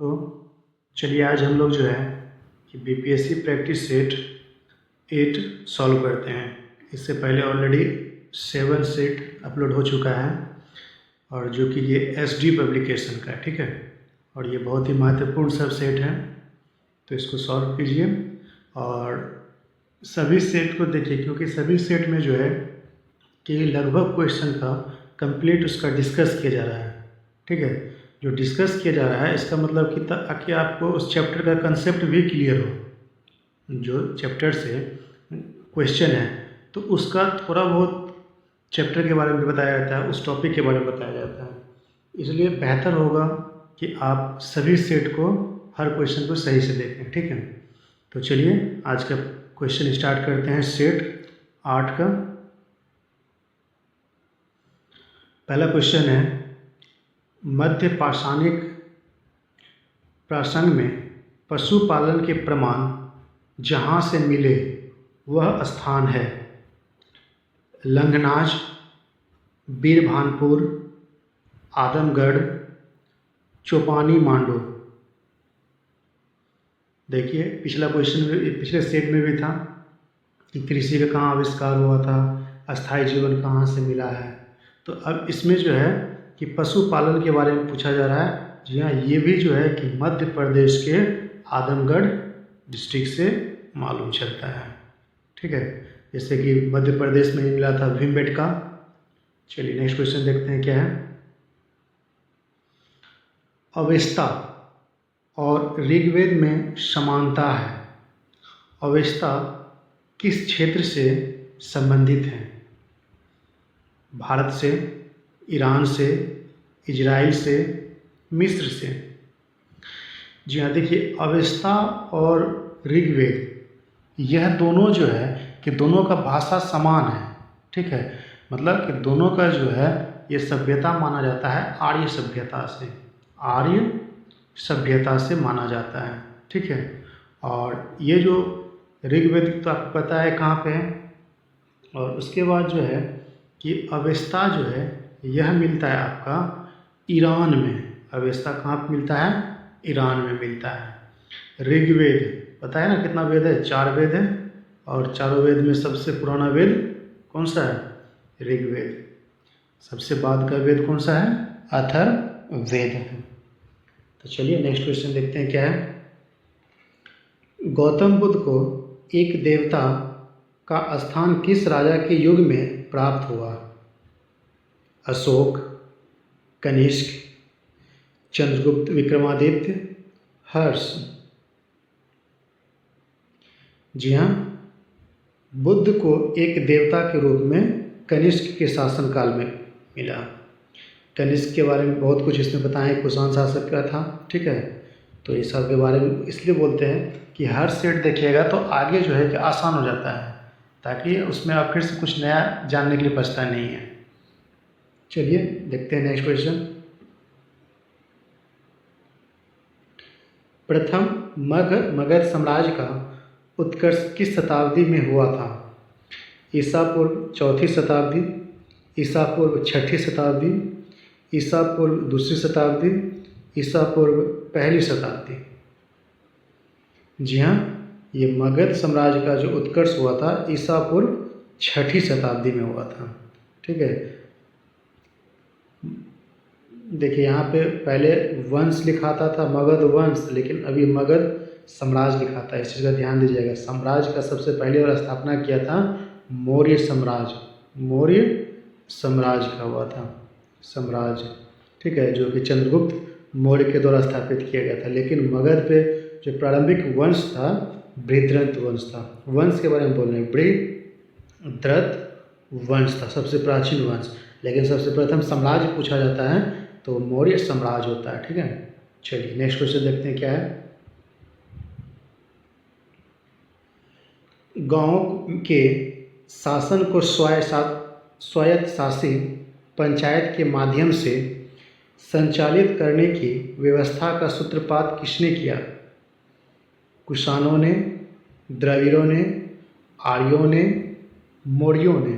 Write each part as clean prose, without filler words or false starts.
तो चलिए आज हम लोग जो है कि बीपीएससी प्रैक्टिस सेट 8 सॉल्व करते हैं। इससे पहले ऑलरेडी 7 सेट अपलोड हो चुका है और जो कि ये एसडी पब्लिकेशन का है, ठीक है। और ये बहुत ही महत्वपूर्ण सब सेट है, तो इसको सॉल्व कीजिए और सभी सेट को देखिए, क्योंकि सभी सेट में जो है कि लगभग क्वेश्चन का कंप्लीट उसका डिस्कस किया जा रहा है, ठीक है। जो डिस्कस किया जा रहा है इसका मतलब कि आपको उस चैप्टर का कंसेप्ट भी क्लियर हो। जो चैप्टर से क्वेश्चन है तो उसका थोड़ा बहुत चैप्टर के बारे में बताया जाता है, उस टॉपिक के बारे में बताया जाता है। इसलिए बेहतर होगा कि आप सभी सेट को, हर क्वेश्चन को सही से देखें, ठीक है। तो चलिए आज का क्वेश्चन स्टार्ट करते हैं सेट 8 का। पहला क्वेश्चन है, मध्य पाषाणिक प्रसंग में पशुपालन के प्रमाण जहाँ से मिले वह स्थान है लंघनाज, बीरभानपुर, आदमगढ़, चौपानी मांडो। देखिए पिछला क्वेश्चन पिछले सेट में भी था कि कृषि का कहाँ आविष्कार हुआ था, अस्थायी जीवन कहाँ से मिला है। तो अब इसमें जो है कि पशुपालन के बारे में पूछा जा रहा है। जी हाँ, ये भी जो है कि मध्य प्रदेश के आदमगढ़ डिस्ट्रिक्ट से मालूम चलता है, ठीक है। जैसे कि मध्य प्रदेश में ही मिला था भीमबेटका। चलिए नेक्स्ट क्वेश्चन देखते हैं क्या है। अवेस्ता और ऋग्वेद में समानता है। अवेस्ता किस क्षेत्र से संबंधित हैं? भारत से, ईरान से, इजराइल से, मिस्र से। जी हाँ, देखिए अवेस्ता और ऋग्वेद यह दोनों जो है कि दोनों का भाषा समान है, ठीक है। मतलब कि दोनों का जो है ये सभ्यता माना जाता है आर्य सभ्यता से, आर्य सभ्यता से माना जाता है, ठीक है। और ये जो ऋग्वेद तो आपको पता है कहाँ पे है। और उसके बाद जो है कि अवेस्ता जो है यह मिलता है आपका ईरान में। अवेस्ता कहाँ पे मिलता है? ईरान में मिलता है। ऋग्वेद पता है ना कितना वेद है? 4 वेद है और चारों वेद में सबसे पुराना वेद कौन सा है? ऋग्वेद। सबसे बाद का वेद कौन सा है? अथर्ववेद है। तो चलिए नेक्स्ट क्वेश्चन देखते हैं क्या है। गौतम बुद्ध को एक देवता का स्थान किस राजा के युग में प्राप्त हुआ? अशोक, कनिष्क, चंद्रगुप्त विक्रमादित्य, हर्ष। जी हाँ, बुद्ध को एक देवता के रूप में कनिष्क के शासनकाल में मिला। कनिष्क के बारे में बहुत कुछ इसमें बताया, कुषाण शासक का था, ठीक है। तो इस सब के बारे में इसलिए बोलते हैं कि हर सेट देखिएगा तो आगे जो है कि आसान हो जाता है, ताकि उसमें आप फिर से कुछ नया जानने के लिए बचता नहीं है। चलिए देखते हैं नेक्स्ट क्वेश्चन। प्रथम मगध साम्राज्य का उत्कर्ष किस शताब्दी में हुआ था? ईसा पूर्व 4वीं शताब्दी, ईसा पूर्व 6वीं शताब्दी, ईसा पूर्व 2री शताब्दी, ईसा पूर्व 1ली शताब्दी। जी हाँ, ये मगध साम्राज्य का जो उत्कर्ष हुआ था ईसा पूर्व 6वीं शताब्दी में हुआ था, ठीक है। देखिए यहाँ पे पहले वंश लिखाता था मगध वंश, लेकिन अभी मगध साम्राज्य लिखाता है, इस चीज़ का ध्यान दीजिएगा। साम्राज्य का सबसे पहले और स्थापना किया था मौर्य साम्राज्य, मौर्य साम्राज्य का हुआ था साम्राज्य, ठीक है, जो कि चंद्रगुप्त मौर्य के द्वारा स्थापित किया गया था। लेकिन मगध पे जो प्रारंभिक वंश था बृहद्रथ वंश था। वंश के बारे में बोल रहे हैं, बृहद्रथ वंश था सबसे प्राचीन वंश। लेकिन सबसे प्रथम साम्राज्य पूछा जाता है तो मौर्य साम्राज्य होता है, ठीक है। चलिए नेक्स्ट क्वेश्चन देखते हैं क्या है। गांव के शासन को स्वायत्तशासी पंचायत के माध्यम से संचालित करने की व्यवस्था का सूत्रपात किसने किया? कुषाणों ने, द्रविड़ों ने, आर्यों ने, मौर्यों ने।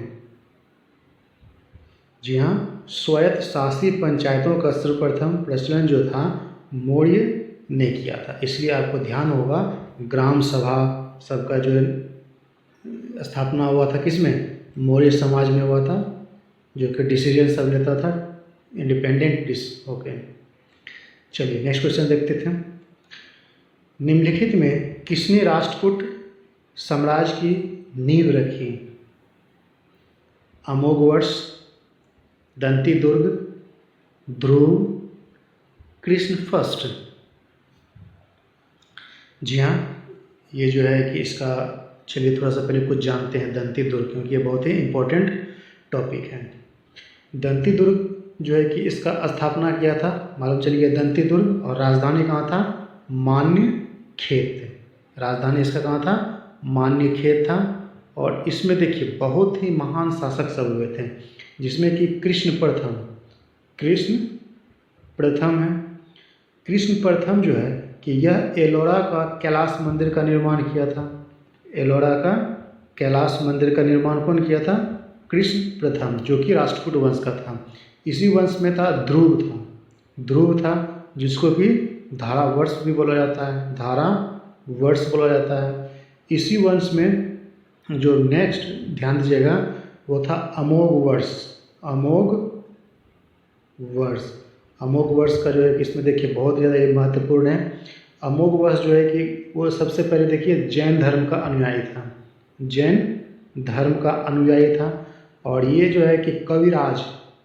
जी हाँ, स्वायत्तशासी पंचायतों का सर्वप्रथम प्रचलन जो था मौर्य ने किया था। इसलिए आपको ध्यान होगा ग्राम सभा सबका जो है स्थापना हुआ था किसमें, मौर्य समाज में हुआ था, जो कि डिसीजन सब लेता था इंडिपेंडेंट ओके। चलिए नेक्स्ट क्वेश्चन देखते थे। निम्नलिखित में किसने राष्ट्रकूट साम्राज्य की नींव रखी? अमोघवर्ष, दंती दुर्ग, ध्रुव, कृष्ण फर्स्ट। जी हाँ, ये जो है कि इसका चलिए थोड़ा सा पहले कुछ जानते हैं दंती दुर्ग, क्योंकि ये बहुत ही इम्पोर्टेंट टॉपिक है। दंती दुर्ग जो है कि इसका स्थापना किया था, मालूम चल गया, दंती दुर्ग, और राजधानी कहाँ था? मान्य खेत। राजधानी इसका कहाँ था? मान्य खेत था। और इसमें देखिए बहुत ही महान शासक सब हुए थे, जिसमें कि कृष्ण प्रथम है। कृष्ण प्रथम जो है कि यह एलोरा का कैलाश मंदिर का निर्माण किया था। एलोरा का कैलाश मंदिर का निर्माण कौन किया था? कृष्ण प्रथम, जो कि राष्ट्रकूट वंश का था। इसी वंश में था ध्रुव था, जिसको कि धारा वर्ष भी बोला जाता है, धारा वर्ष बोला जाता है। इसी वंश में जो नेक्स्ट ध्यान दीजिएगा वो था अमोघ वर्ष का जो है इसमें देखिए बहुत ज़्यादा ये महत्वपूर्ण है। अमोघ वर्ष जो है कि वो सबसे पहले देखिए जैन धर्म का अनुयायी था। और ये जो है कि कविराज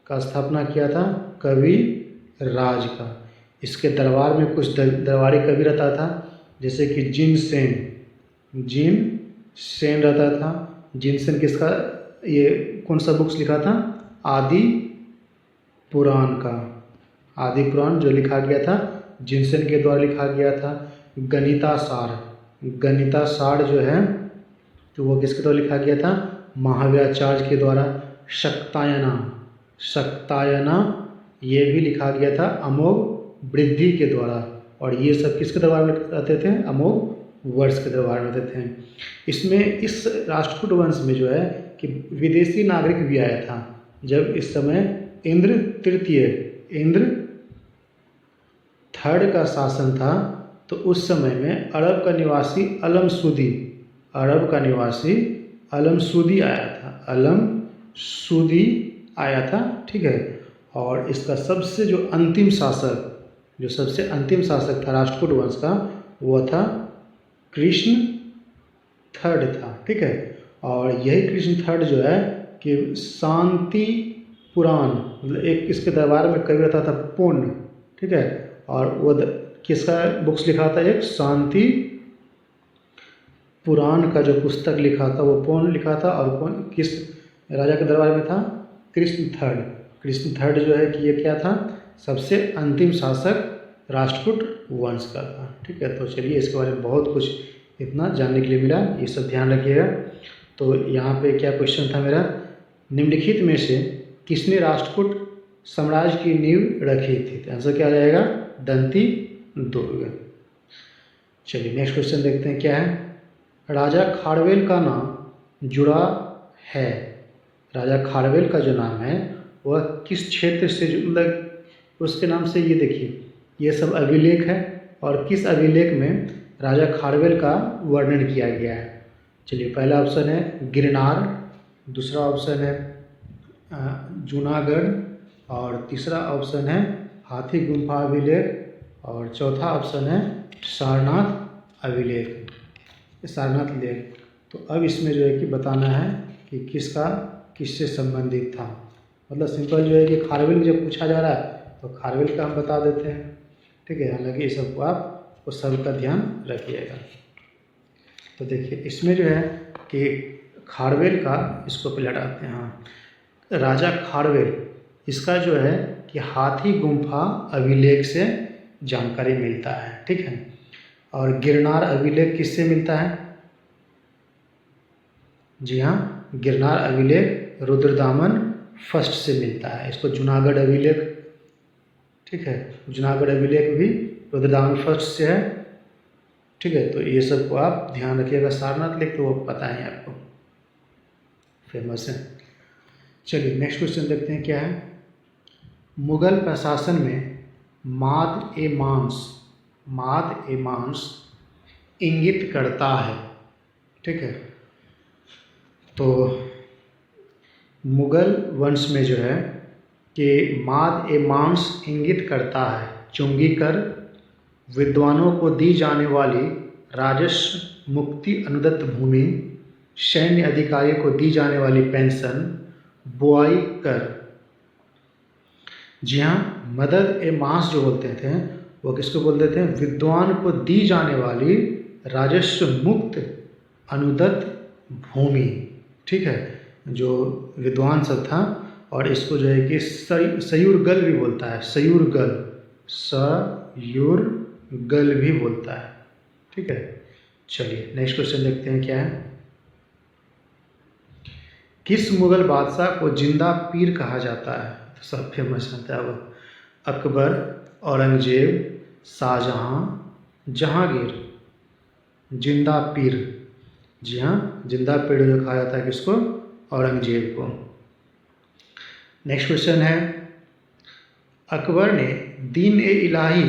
का स्थापना किया था, कविराज का। इसके दरबार में कुछ दरबारी कवि रहता था, जैसे कि जिन सेन रहता था। जिनसेन किसका ये कौन सा बुक्स लिखा था? आदि पुराण जो लिखा गया था जिनसेन के द्वारा लिखा गया था। गणिता सार जो है तो वो किसके द्वारा लिखा गया था? महावीराचार्य के द्वारा। शक्तायना ये भी लिखा गया था अमोघ वृद्धि के द्वारा। और ये सब किसके दरबार में रहते थे? अमोघ वर्ष के दरबार में रहते थे। इसमें इस राष्ट्रकूट वंश में जो है कि विदेशी नागरिक भी आया था। जब इस समय इंद्र थर्ड का शासन था, तो उस समय में अरब का निवासी अलमसूदी आया था। ठीक है। और इसका सबसे जो अंतिम शासक था राष्ट्रकूट वंश का, वो था कृष्ण थर्ड था। ठीक है। और यही कृष्ण थर्ड जो है कि शांति पुराण, मतलब एक इसके दरबार में कवि रहता था पुण्य। ठीक है। और वो किसका बुक्स लिखा था? एक शांति पुराण का जो पुस्तक लिखा था वो कौन लिखा था? और कौन किस राजा के दरबार में था? कृष्ण थर्ड जो है कि ये क्या था? सबसे अंतिम शासक राष्ट्रकूट वंश का था। ठीक है। तो चलिए इसके बारे में बहुत कुछ इतना जानने के लिए मिला, ये सब ध्यान रखिएगा। तो यहाँ पे क्या क्वेश्चन था मेरा? निम्नलिखित में से किसने राष्ट्रकूट साम्राज्य की नींव रखी थी? तो आंसर क्या आ जाएगा? दंती दुर्ग। चलिए नेक्स्ट क्वेश्चन देखते हैं क्या है। राजा खारवेल का नाम जुड़ा है। राजा खारवेल का जो नाम है वह किस क्षेत्र से मतलब उसके नाम से, ये देखिए ये सब अभिलेख है, और किस अभिलेख में राजा खारवेल का वर्णन किया गया है। चलिए पहला ऑप्शन है गिरनार, दूसरा ऑप्शन है जूनागढ़, और तीसरा ऑप्शन है हाथी गुम्फा अभिलेख, और चौथा ऑप्शन है सारनाथ लेख। तो अब इसमें जो है कि बताना है कि किससे संबंधित था। मतलब सिंपल जो है कि खारवेल जब पूछा जा रहा है तो खारवेल का हम बता देते हैं। ठीक है। हालांकि इस सबको आप उस सब का ध्यान रखिएगा। तो देखिए इसमें जो है कि खारवेल का, इसको पहले हटाते हैं। हाँ, राजा खारवेल, इसका जो है कि हाथी गुम्फा अभिलेख से जानकारी मिलता है। ठीक है। और गिरनार अभिलेख किससे मिलता है? जी हाँ, गिरनार अभिलेख रुद्रदामन फर्स्ट से मिलता है। इसको जूनागढ़ अभिलेख, ठीक है, जूनागढ़ अभिलेख भी रुद्रदामन फर्स्ट से है। ठीक है। तो ये सब को आप ध्यान रखिएगा। सारनाथ लेख तो वो पता है आपको, फेमस है। चलिए नेक्स्ट क्वेश्चन देखते हैं क्या है। मुगल प्रशासन में माद ए मांस माद ए मांस इंगित करता है। ठीक है, तो मुगल वंश में जो है कि माद ए मांस इंगित करता है, चुंगी कर, विद्वानों को दी जाने वाली राजस्व मुक्ति अनुदत्त भूमि, सैन्य अधिकारी को दी जाने वाली पेंशन, बुआई कर। जी हाँ, मदद ए मांस जो बोलते थे वो किसको बोलते थे? विद्वान को दी जाने वाली राजस्व मुक्त अनुदत्त भूमि। ठीक है, जो विद्वान सब था, और इसको जो है कि सयुरगल भी बोलता है, सयुरगल, सयुरगल भी बोलता है। ठीक है, चलिए नेक्स्ट क्वेश्चन देखते हैं क्या है। किस मुगल बादशाह को जिंदा पीर कहा जाता है? तो सब फेमस है अब, अकबर, औरंगजेब, शाहजहां, जहांगीर। जिंदा पीर, जी हाँ, जिंदा पीर जो कहा जाता है किसको? औरंगजेब को। नेक्स्ट क्वेश्चन है, अकबर ने दीन ए इलाही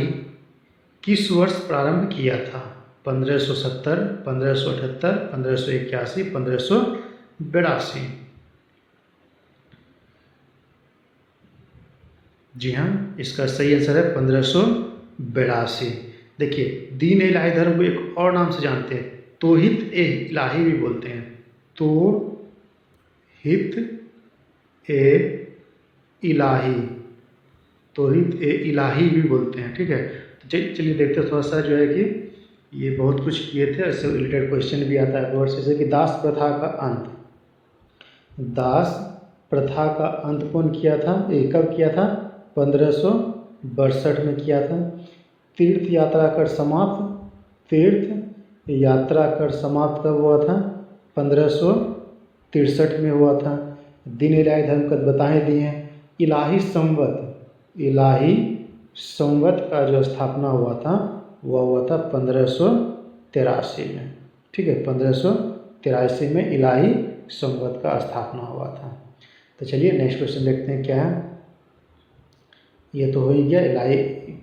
किस वर्ष प्रारंभ किया था? 1570, 1578, 1581, 1582। जी हाँ, इसका सही आंसर है 1582। देखिए, दीन ए इलाही धर्म को एक और नाम से जानते हैं, तौहीद ए इलाही भी बोलते हैं, तौहीद ए इलाही, तौहीद ए इलाही भी बोलते हैं। ठीक है, तो चलिए देखते हैं थोड़ा सा जो है कि ये बहुत कुछ किए थे, इससे रिलेटेड क्वेश्चन भी आता है वर्ड, जैसे कि दास प्रथा का अंत। दास प्रथा का अंत कौन किया था? ये कब किया था? 1562 में किया था। तीर्थ यात्रा कर समाप्त, तीर्थ यात्रा कर समाप्त कब हुआ था? 1563 में हुआ था। दीन इलाही धर्म का बताएं दिए हैं। इलाही संवत, इलाही संवत का जो स्थापना हुआ था वह हुआ था 1583 में। ठीक है, 1583 में इलाही संवत का स्थापना हुआ था। तो चलिए नेक्स्ट क्वेश्चन देखते हैं क्या है। ये तो हो ही गया इलाही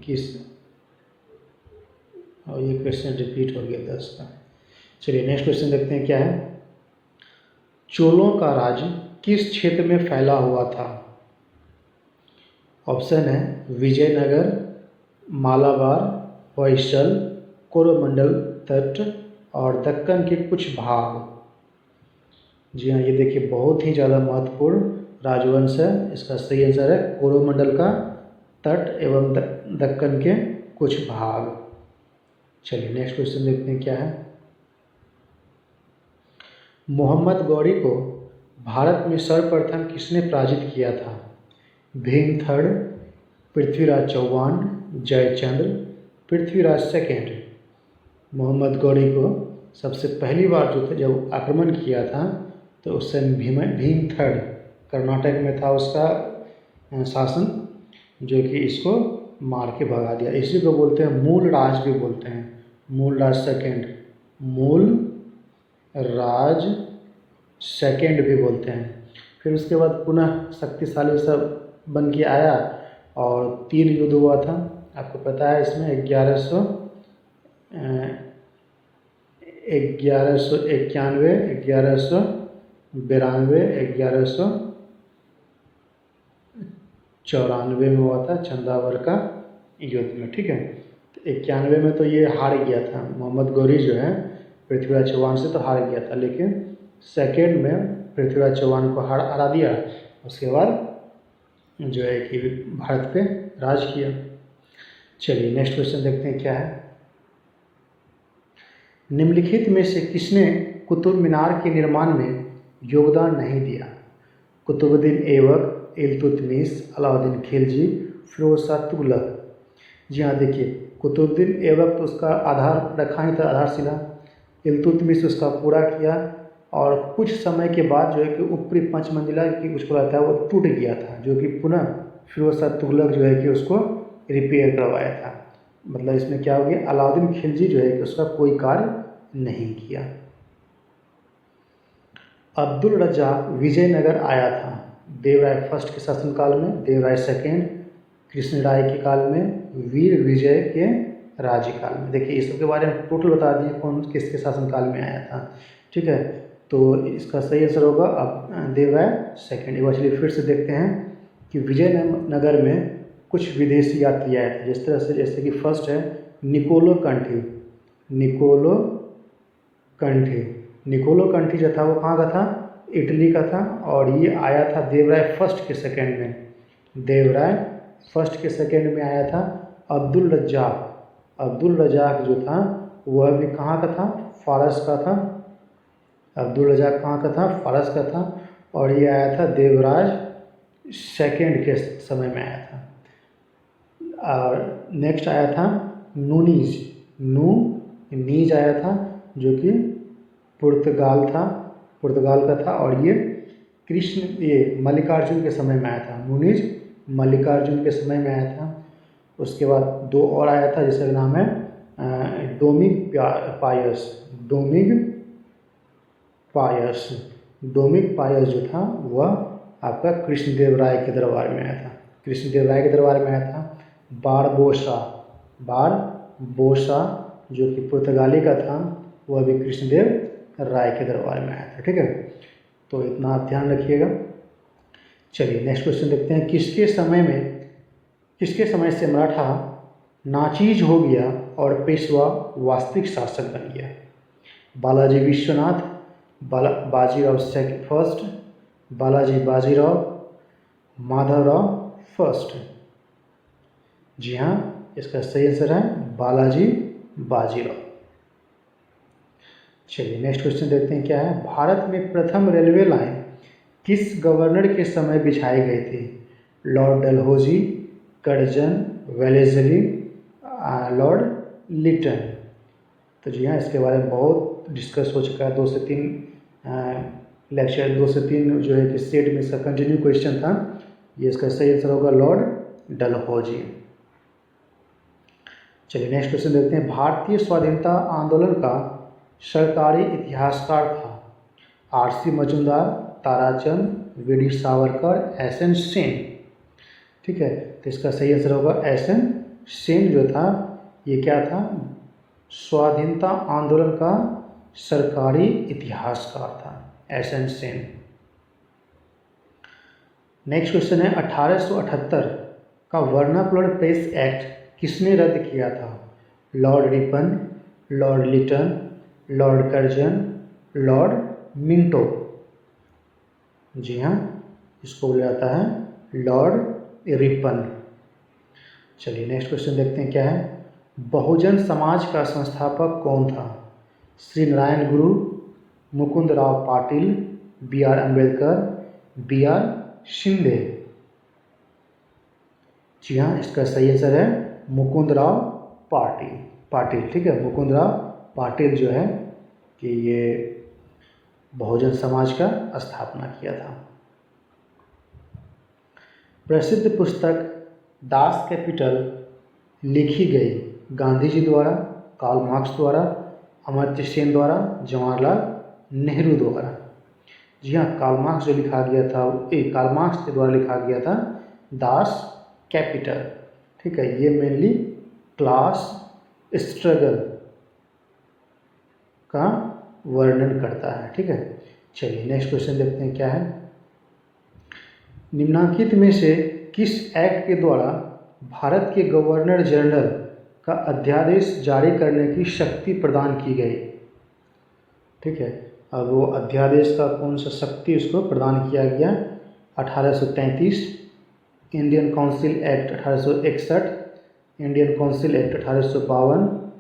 किस, और ये क्वेश्चन रिपीट हो गया 10 का। चलिए नेक्स्ट क्वेश्चन देखते हैं क्या है। चोलों का राज्य किस क्षेत्र में फैला हुआ था? ऑप्शन है विजयनगर, मालाबार, होयसल, कोरोमंडल तट और दक्कन के कुछ भाग। जी हाँ, ये देखिए बहुत ही ज़्यादा महत्वपूर्ण राजवंश है। इसका सही आंसर है कोरोमंडल का तट एवं दक्कन के कुछ भाग। चलिए नेक्स्ट क्वेश्चन देखते हैं क्या है। मोहम्मद गौरी को भारत में सर्वप्रथम किसने पराजित किया था? भीमथड़, पृथ्वीराज चौहान, जयचंद्र, पृथ्वीराज सेकेंड। मोहम्मद गौरी को सबसे पहली बार जो थे जब आक्रमण किया था तो उस समय भीमथड़ कर्नाटक में था उसका शासन, जो कि इसको मार के भगा दिया। इसी को बोलते हैं मूल राज भी बोलते हैं, मूल राज सेकेंड, मूल राज सेकेंड भी बोलते हैं। फिर उसके बाद पुनः शक्तिशाली सब बन के आया और 3 युद्ध हुआ था, आपको पता है। इसमें 1191, 1192, 1194 में हुआ था चंदावर का युद्ध में। ठीक है, तो 91 में तो ये हार गया था, मोहम्मद गौरी जो है पृथ्वीराज चौहान से तो हार गया था, लेकिन सेकेंड में पृथ्वीराज चौहान को हरा दिया। उसके बाद जो है कि भारत पे राज किया। चलिए नेक्स्ट क्वेश्चन देखते हैं क्या है। निम्नलिखित में से किसने कुतुब मीनार के निर्माण में योगदान नहीं दिया? कुतुबुद्दीन ऐबक, इल्तुतमिश, अलाउद्दीन खिलजी, फिरोज शाह तुगलक। जी हाँ, देखिए कुतुबुद्दीन ऐबक तो उसका आधार रखा ही था, आधारशिला। इल्तुतमिश उसका पूरा किया और कुछ समय के बाद जो है कि ऊपरी 5 मंजिला की कुछ पूरा था वो टूट गया था, जो कि पुनः फिरोज शाह तुगलक जो है कि उसको रिपेयर करवाया था। मतलब इसमें क्या हो गया, अलाउद्दीन खिलजी जो है कि उसका कोई कार्य नहीं किया। अब्दुल रज्जाक विजयनगर आया था देवराय फर्स्ट के शासनकाल में, देवराय सेकेंड कृष्णराय के काल में, वीर विजय के राज्यकाल में। देखिए इस सब के बारे में टोटल बता दिए कौन किसके शासनकाल में आया था। ठीक है, तो इसका सही आंसर होगा अब देवराय सेकंड। एक बार चलिए फिर से देखते हैं कि विजयनगर में कुछ विदेशी यात्री आए थे, जिस तरह से जैसे कि फर्स्ट है निकोलो कंठी। निकोलो कंठी जो था वो कहाँ का था, इटली का था, और ये आया था देवराय फर्स्ट के सेकंड में। देवराय फर्स्ट के सेकंड में आया था। अब्दुल रज्जाक जो था वह भी कहाँ का था, फारस का था। अब्दुल रज्जाक कहाँ का था, फारस का था, और ये आया था देवराज सेकंड के समय में आया था। और नेक्स्ट आया था नीज आया था, जो कि पुर्तगाल का था, और ये मल्लिकार्जुन के समय में आया था। नूनीज मल्लिकार्जुन के समय में आया था। उसके बाद दो और आया था जिसका नाम है डोमिक पायस जो था वह आपका कृष्णदेवराय के दरबार में आया था। बारबोसा जो कि पुर्तगाली का था वह भी कृष्णदेव राय के दरबार में आया था। ठीक है, तो इतना आप ध्यान रखिएगा। चलिए नेक्स्ट क्वेश्चन देखते हैं। किसके समय से मराठा नाचीज हो गया और पेशवा वास्तविक शासक बन गया? Balaji Vishwanath, Bajirao first, Bajirao, Madhavrao first. जी हाँ, इसका सही आंसर है बाजीराव। चलिए नेक्स्ट क्वेश्चन देखते हैं क्या है। भारत में प्रथम रेलवे लाइन किस गवर्नर के समय बिछाई गई थी? Lord Dalhousie, Curzon, Wellesley, Lord Lytton. तो जी हाँ, इसके बारे में बहुत डिस्कस हो चुका है। 2 से 3 लेक्चर, 2 से 3 जो है कि सेट में इसका कंटिन्यू क्वेश्चन था। ये इसका सही आंसर होगा लॉर्ड डलहौजी। चलिए नेक्स्ट क्वेश्चन देखते हैं। भारतीय स्वाधीनता आंदोलन का सरकारी इतिहासकार था? RC. Majumdar, Tarachand, VD. Savarkar, SN. Sen. ठीक है, तो इसका सही आंसर होगा एस.एन. सेन जो था ये क्या था, स्वाधीनता आंदोलन का सरकारी इतिहासकार था, एस.एन. सेन। नेक्स्ट क्वेश्चन है 1878 का वर्नाकुलर प्रेस एक्ट किसने रद्द किया था? Lord Ripon, Lord Lytton, Lord Curzon, Lord Minto. जी हाँ, इसको बोला जाता है लॉर्ड रिपन। चलिए नेक्स्ट क्वेश्चन देखते हैं क्या है। बहुजन समाज का संस्थापक कौन था? श्री नारायण गुरु, मुकुंद राव पाटिल, बी.आर. अम्बेडकर, बी.आर. शिंदे। जी हाँ, इसका सही आंसर है मुकुंद राव पाटिल। ठीक है, मुकुंद राव पाटिल जो है कि ये बहुजन समाज का स्थापना किया था। प्रसिद्ध पुस्तक दास कैपिटल लिखी गई गांधी जी द्वारा, कार्ल मार्क्स द्वारा, अमर्त्य सेन द्वारा, जवाहरलाल नेहरू द्वारा। जी हाँ, कार्ल मार्क्स जो लिखा गया था, कार्ल मार्क्स के द्वारा लिखा गया था दास कैपिटल। ठीक है, ये मेनली क्लास स्ट्रगल का वर्णन करता है। ठीक है, चलिए नेक्स्ट क्वेश्चन देखते हैं क्या है। निम्नलिखित में से किस एक्ट के द्वारा भारत के गवर्नर जनरल का अध्यादेश जारी करने की शक्ति प्रदान की गई? ठीक है, अब वो अध्यादेश का कौन सा शक्ति उसको प्रदान किया गया? 1833, Indian council act 1861, Indian council act 1852,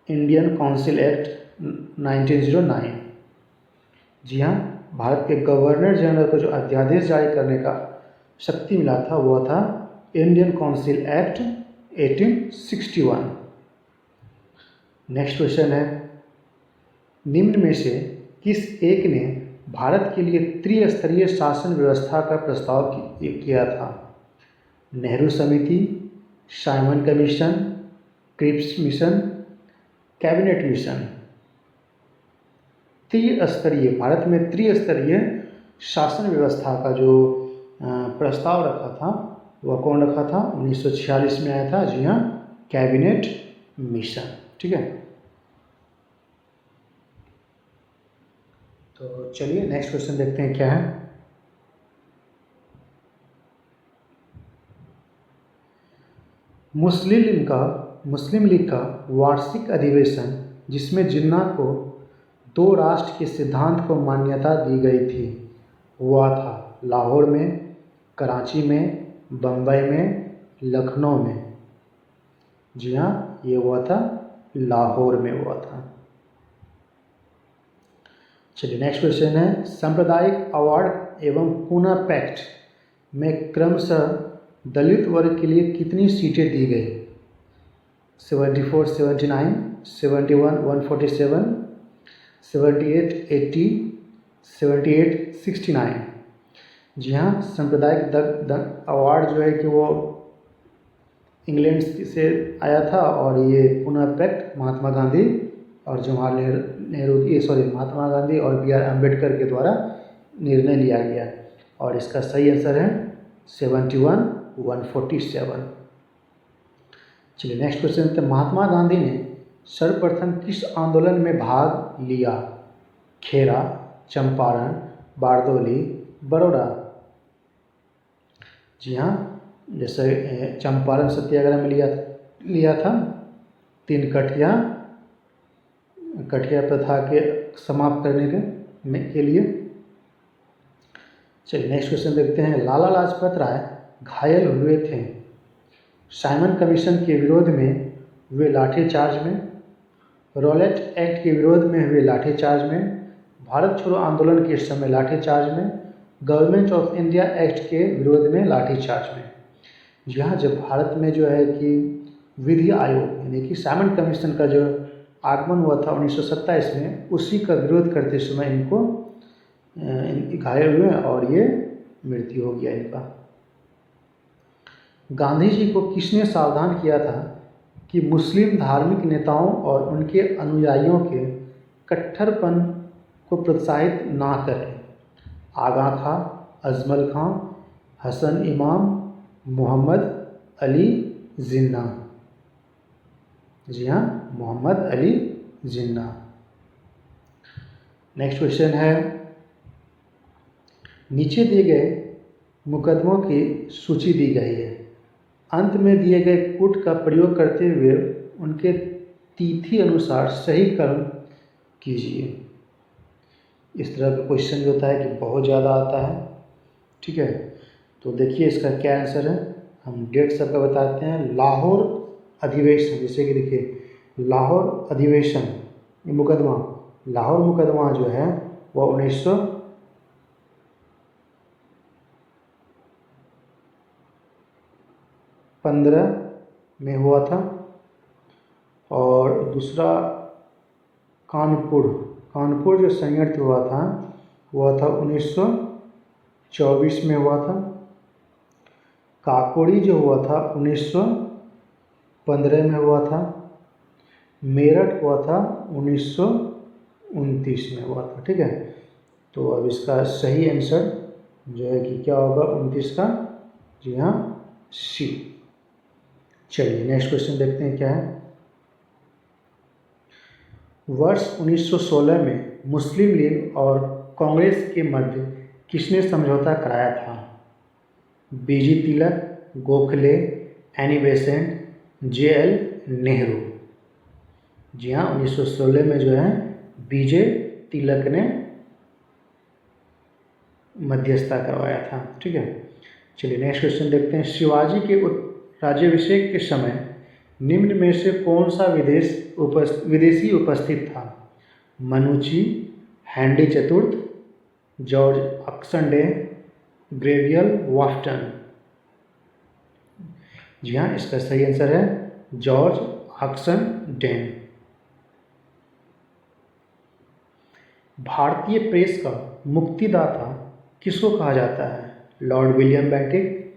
Indian council act 1909। जी हाँ, भारत के गवर्नर जनरल को जो अध्यादेश जारी करने का शक्ति मिला था वह था Indian council act 1861। Next question है, निम्न में से किस एक ने भारत के लिए त्रिस्तरीय शासन व्यवस्था का प्रस्ताव किया था? नेहरू समिति, Simon commission, Cripps mission, cabinet mission. त्रिस्तरीय, भारत में त्रिस्तरीय शासन व्यवस्था का जो प्रस्ताव रखा था वह कौन रखा था? 1946 में आया था। जी हाँ, कैबिनेट मिशन। ठीक है, तो चलिए नेक्स्ट क्वेश्चन देखते हैं क्या है। मुस्लिम लीग का वार्षिक अधिवेशन जिसमें जिन्ना को दो राष्ट्र के सिद्धांत को मान्यता दी गई थी हुआ था लाहौर में, कराची में, बम्बई में, लखनऊ में। जी हाँ, ये हुआ था लाहौर में हुआ था। चलिए नेक्स्ट क्वेश्चन है, सांप्रदायिक अवार्ड एवं पूना पैक्ट में क्रमशः दलित वर्ग के लिए कितनी सीटें दी गई? 74, 79, 71, 147, 78, 80, 78, 69। जी हाँ, सांप्रदायिक अवार्ड जो है कि वो इंग्लैंड से आया था और ये पूना पैक्ट महात्मा गांधी और जवाहरलाल नेहरू की महात्मा गांधी और बी आर अम्बेडकर के द्वारा निर्णय लिया गया और इसका सही आंसर है 71, 147। चलिए नेक्स्ट क्वेश्चन है, महात्मा गांधी ने सर्वप्रथम किस आंदोलन में भाग लिया? खेरा, चंपारण, बारदौली, बड़ौदा। जी हाँ, जैसे चंपारण सत्याग्रह में लिया था, 3 कठिया प्रथा के समाप्त करने के लिए। चलिए नेक्स्ट क्वेश्चन देखते हैं, लाला लाजपत राय घायल हुए थे, साइमन कमीशन के विरोध में हुए लाठीचार्ज में, रॉलेट एक्ट के विरोध में हुए लाठीचार्ज में, भारत छोड़ो आंदोलन के समय लाठीचार्ज में, गवर्नमेंट ऑफ इंडिया एक्ट के विरोध में लाठीचार्ज में। यहाँ जब भारत में जो है कि विधि आयोग यानी कि साइमन कमीशन का जो आगमन हुआ था 1927 में, उसी का विरोध करते समय इनको घायल हुए और ये मृत्यु हो गया इनका। गांधी जी को किसने सावधान किया था कि मुस्लिम धार्मिक नेताओं और उनके अनुयायियों के कट्टरपन को प्रोत्साहित ना करें? आगा खां, अजमल खां, हसन इमाम, मोहम्मद अली जिन्ना। जी हाँ, मोहम्मद अली जिन्ना। नेक्स्ट क्वेश्चन है, नीचे दिए गए मुकदमों की सूची दी गई है, अंत में दिए गए पुट का प्रयोग करते हुए उनके तिथि अनुसार सही कर्म कीजिए। इस तरह का क्वेश्चन जो होता है कि बहुत ज़्यादा आता है। ठीक है, तो देखिए इसका क्या आंसर है, हम डेट सबका बताते हैं। लाहौर अधिवेशन, जैसे कि देखिए लाहौर अधिवेशन मुकदमा, लाहौर मुकदमा जो है वह 1915 में हुआ था और दूसरा कानपुर जो संयंत्र हुआ था वह था 1924 में हुआ था। काकोरी जो हुआ था 1915 में हुआ था। मेरठ हुआ था 1929 में हुआ था। ठीक है, तो अब इसका सही आंसर जो है कि क्या होगा 29 का? जी हाँ, सी। चलिए नेक्स्ट क्वेश्चन देखते हैं क्या है। वर्ष 1916 में मुस्लिम लीग और कांग्रेस के मध्य किसने समझौता कराया था? बीजी तिलक, गोखले, एनी बेसेंट, जे.एल. नेहरू। जी हाँ, 1916 में जो है बीजे तिलक ने मध्यस्थता करवाया था। ठीक है, चलिए नेक्स्ट क्वेश्चन देखते हैं। शिवाजी के राज्याभिषेक के समय निम्न में से कौन सा विदेशी उपस्थित था? मनुची, हेनरी चतुर्थ, जॉर्ज ऑक्सनडे, ग्रेवियल वाफ्टन। जी हाँ, इसका सही आंसर है जॉर्ज ऑक्सनडेन। भारतीय प्रेस का मुक्तिदाता किसको कहा जाता है? Lord William Bentinck,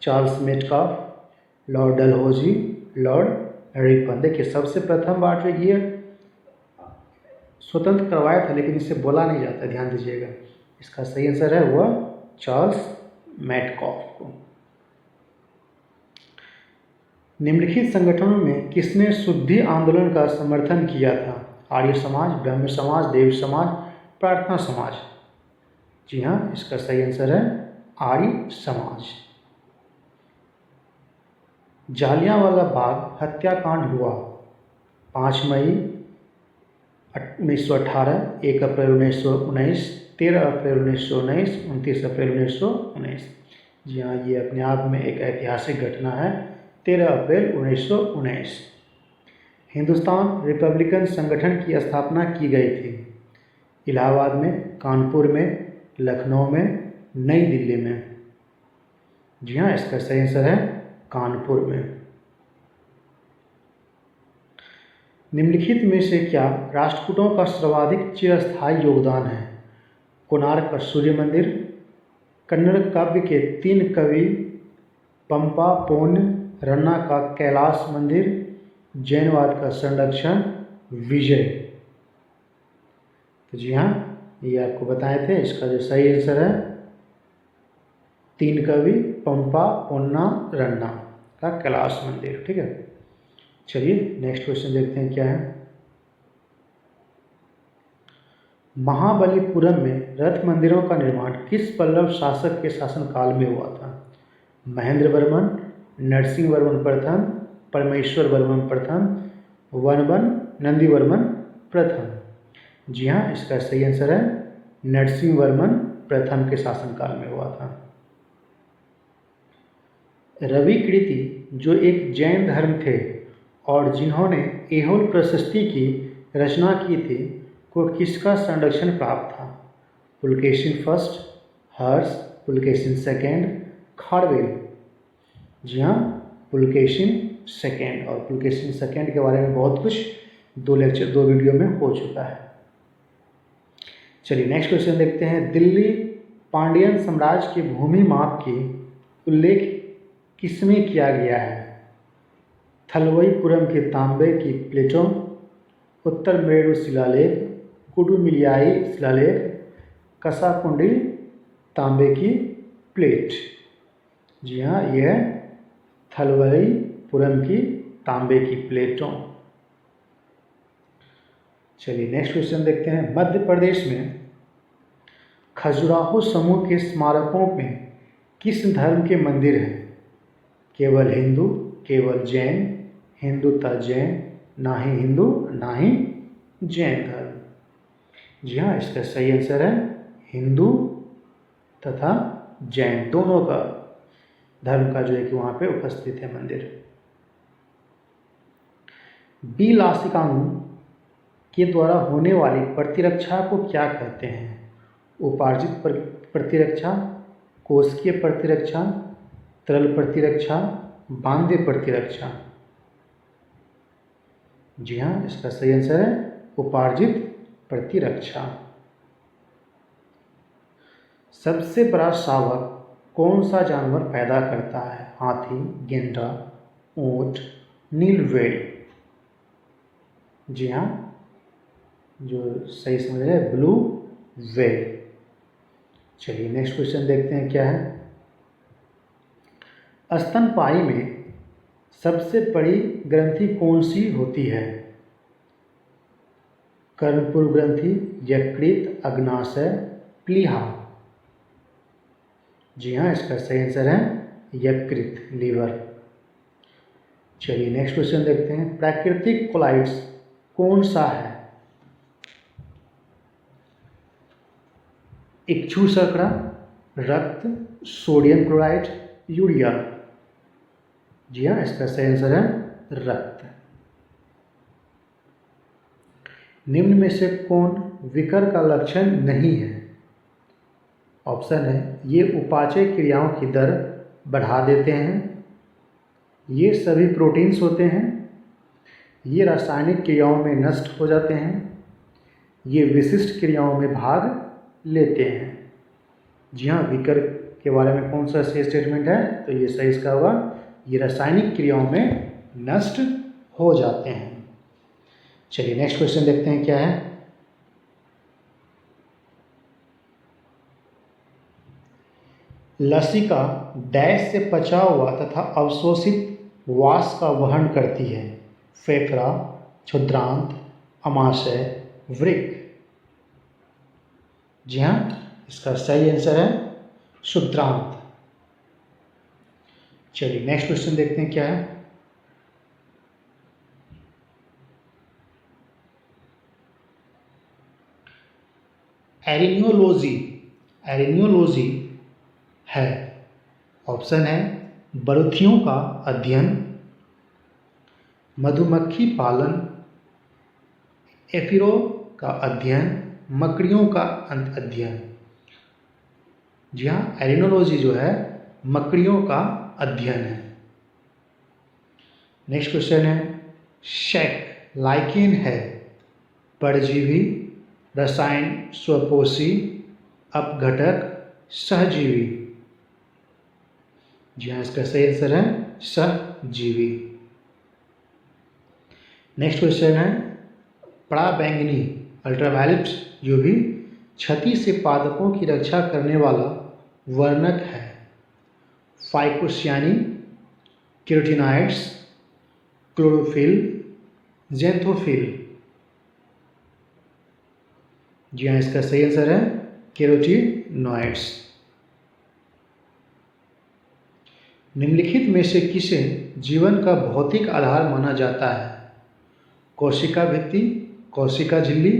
Charles Metcalfe, Lord Dalhousie, Lord Ripon. देखिए सबसे प्रथम बार जो ये स्वतंत्र करवाया था लेकिन इसे बोला नहीं जाता, ध्यान दीजिएगा। इसका सही आंसर है वह चार्ल्स मेटकाफ को। निम्नलिखित संगठनों में किसने शुद्धि आंदोलन का समर्थन किया था? आर्य समाज, ब्रह्म समाज, देव समाज, प्रार्थना समाज। जी हाँ, इसका सही आंसर है आर्य समाज। जालियांवाला बाग हत्याकांड हुआ 5 मई 1918, 1 अप्रैल 1919, 13 अप्रैल 1919, 29 अप्रैल 1919। जी हाँ, ये अपने आप में एक ऐतिहासिक घटना है, 13 अप्रैल 1919। हिंदुस्तान रिपब्लिकन संगठन की स्थापना की गई थी इलाहाबाद में, कानपुर में, लखनऊ में, नई दिल्ली में। जी हाँ, इसका सही आंसर है कानपुर में। निम्नलिखित में से क्या राष्ट्रकूटों का सर्वाधिक चिरस्थायी योगदान है? कोणार्क का सूर्य मंदिर, कन्नड़ काव्य के 3 कवि पंपा पोन्य रन्ना का कैलाश मंदिर, जैनवाद का संरक्षण विजय। तो जी हाँ, ये आपको बताए थे। इसका जो सही आंसर है 3 कवि पंपा पोन्ना रन्ना का कैलाश मंदिर। ठीक है, चलिए नेक्स्ट क्वेश्चन देखते हैं क्या है। महाबलीपुरम में रथ मंदिरों का निर्माण किस पल्लव शासक के शासनकाल में हुआ था? महेंद्र वर्मन, नरसिंह वर्मन प्रथम, परमेश्वर वर्मन प्रथम, वनवन नंदीवर्मन प्रथम। जी हाँ, इसका सही आंसर है नरसिंह वर्मन प्रथम के शासनकाल में हुआ था। रवि कीर्ति जो एक जैन धर्म थे और जिन्होंने ऐहोल प्रशस्ति की रचना की थी, को किसका संरक्षण प्राप्त था? पुलकेशिन फर्स्ट, हर्ष, पुलकेशिन सेकेंड, खारवेल। जी हाँ, पुलकेशिन सेकेंड। और पुलकेशिन सेकेंड के बारे में बहुत कुछ 2 वीडियो में हो चुका है। चलिए नेक्स्ट क्वेश्चन देखते हैं। दिल्ली पांड्यन साम्राज्य की भूमि माप की उल्लेख किसमें किया गया है? थलवईपुरम के तांबे की प्लेटों, उत्तर मेरू शिलालेख, कुडुमिलियाई शिलालेख, कसाकुंडी तांबे की प्लेट। जी हाँ, यह है थलवईपुरम की तांबे की प्लेटों। चलिए नेक्स्ट क्वेश्चन देखते हैं। मध्य प्रदेश में खजुराहो समूह के स्मारकों में किस धर्म के मंदिर हैं? केवल हिंदू, केवल जैन, हिंदू तथा जैन, ना ही हिंदू ना ही जैन धर्म। जी हाँ, इसका सही आंसर है हिंदू तथा जैन, दोनों का धर्म का जो है कि वहाँ पे उपस्थित है मंदिर। बिलासिकानु के द्वारा होने वाली प्रतिरक्षा को क्या कहते हैं? उपार्जित प्रतिरक्षा, कोशिकीय प्रतिरक्षा, तरल प्रतिरक्षा, बांध्य प्रतिरक्षा। जी हाँ, इसका सही आंसर है उपार्जित प्रतिरक्षा। सबसे बड़ा शावक कौन सा जानवर पैदा करता है? हाथी, गेंडा, ऊंट, नीलवेल। जी हाँ, जो सही समझ रहे हैं ब्लू वेल। चलिए नेक्स्ट क्वेश्चन देखते हैं क्या है। स्तनपायी में सबसे बड़ी ग्रंथि कौन सी होती है? कर्णपुर ग्रंथि, यकृत, अग्नाशय, प्लीहा। जी हाँ, इसका सही आंसर है यकृत, लीवर। चलिए नेक्स्ट क्वेश्चन देखते हैं। प्राकृतिक कोलाइड्स कौन सा है? इक्षु शर्करा, रक्त, सोडियम क्लोराइड, यूरिया। जी हाँ, इसका सही आंसर है रक्त। निम्न में से कौन विकर का लक्षण नहीं है? ऑप्शन है ये उपाचय क्रियाओं की दर बढ़ा देते हैं, ये सभी प्रोटीन्स होते हैं, ये रासायनिक क्रियाओं में नष्ट हो जाते हैं, ये विशिष्ट क्रियाओं में भाग लेते हैं। जी हाँ, विकर के बारे में कौन सा सही स्टेटमेंट है? तो ये सही इसका होगा, ये रासायनिक क्रियाओं में नष्ट हो जाते हैं। चलिए नेक्स्ट क्वेश्चन देखते हैं क्या है। लसिका डैश से पचा हुआ तथा अवशोषित वाष्प का वहन करती है? फेफड़ा, क्षुद्रांत, अमाशय, वृक्क। जी हाँ, इसका सही आंसर है क्षुद्रांत। चलिए नेक्स्ट क्वेश्चन देखते हैं क्या है। एरिनियोलॉजी, एरिनियोलॉजी है, ऑप्शन है बरुथियों का अध्ययन, मधुमक्खी पालन, एफिरो का अध्ययन, मकड़ियों का अध्ययन। जी हाँ, एरिनोलॉजी जो है मकड़ियों का अध्ययन है। नेक्स्ट क्वेश्चन है शेक लाइकेन है परजीवी, रसायन, स्वपोषी, अपघटक, सहजीवी। जी हाँ, इसका सही आंसर है सहजीवी। नेक्स्ट क्वेश्चन है पराबैंगनी अल्ट्रावायलेट यूवी क्षति से पादपों की रक्षा करने वाला वर्णक है? फाइकोसियानी, कैरोटीनॉइड्स, क्लोरोफिल, ज़ैंथोफिल। जी हाँ, इसका सही आंसर है कैरोटीनॉइड्स। निम्नलिखित में से किसे जीवन का भौतिक आधार माना जाता है? कोशिका भित्ति, कोशिका झिल्ली,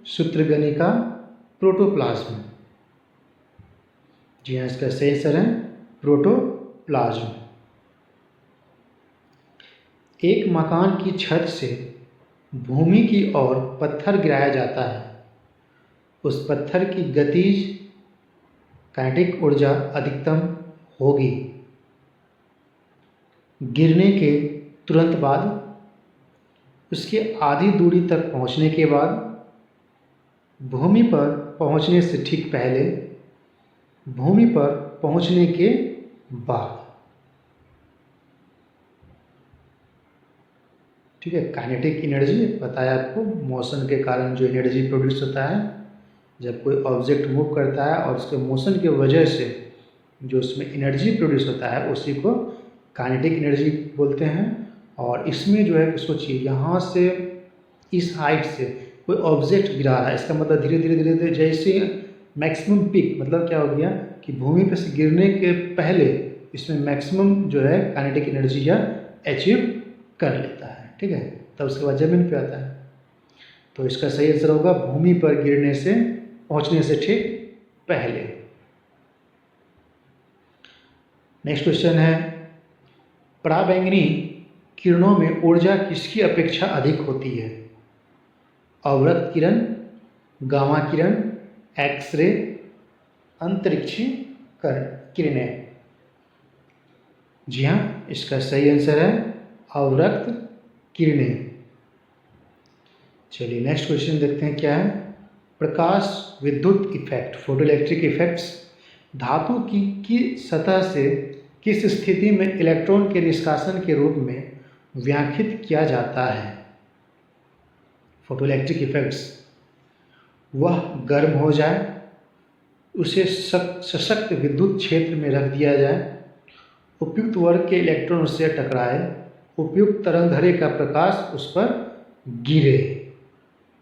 सूत्रगणिका, प्रोटोप्लाज्म। जी हाँ, इसका सही आंसर है प्रोटोप्लाज्म। एक मकान की छत से भूमि की ओर पत्थर गिराया जाता है, उस पत्थर की गतिज काइनेटिक ऊर्जा अधिकतम होगी गिरने के तुरंत बाद, उसके आधी दूरी तक पहुंचने के बाद, भूमि पर पहुंचने से ठीक पहले, भूमि पर पहुंचने के बाद। ठीक है, काइनेटिक एनर्जी बताया आपको, मोशन के कारण जो एनर्जी प्रोड्यूस होता है जब कोई ऑब्जेक्ट मूव करता है और उसके मोशन की वजह से जो उसमें एनर्जी प्रोड्यूस होता है उसी को काइनेटिक एनर्जी बोलते हैं। और इसमें जो है सोचिए यहाँ से इस हाइट से कोई ऑब्जेक्ट गिरा रहा है, इसका मतलब धीरे धीरे धीरे धीरे जैसे मैक्सिमम पीक, मतलब क्या हो गया कि भूमि पर से गिरने के पहले इसमें मैक्सिमम जो है काइनेटिक एनर्जी या अचीव कर लेता है। ठीक है, तब उसके बाद जमीन पे आता है। तो इसका सही आंसर होगा भूमि पर गिरने से पहुंचने से ठीक पहले। नेक्स्ट क्वेश्चन है पराबैंगनी किरणों में ऊर्जा किसकी अपेक्षा अधिक होती है? अवरक्त किरण, गामा किरण, एक्सरे, अंतरिक्षी किरणें। जी हाँ, इसका सही आंसर है अवरक्त किरणें। चलिए नेक्स्ट क्वेश्चन देखते हैं क्या है। प्रकाश विद्युत इफेक्ट, फोटोइलेक्ट्रिक इफेक्ट्स धातु की सतह से किस स्थिति में इलेक्ट्रॉन के निष्कासन के रूप में व्याख्यात किया जाता है? फोटोइलेक्ट्रिक इफेक्ट्स, वह गर्म हो जाए, उसे सशक्त विद्युत क्षेत्र में रख दिया जाए, उपयुक्त वर्ग के इलेक्ट्रॉन उससे टकराए, उपयुक्त तरंगधैर्य का प्रकाश उस पर गिरे।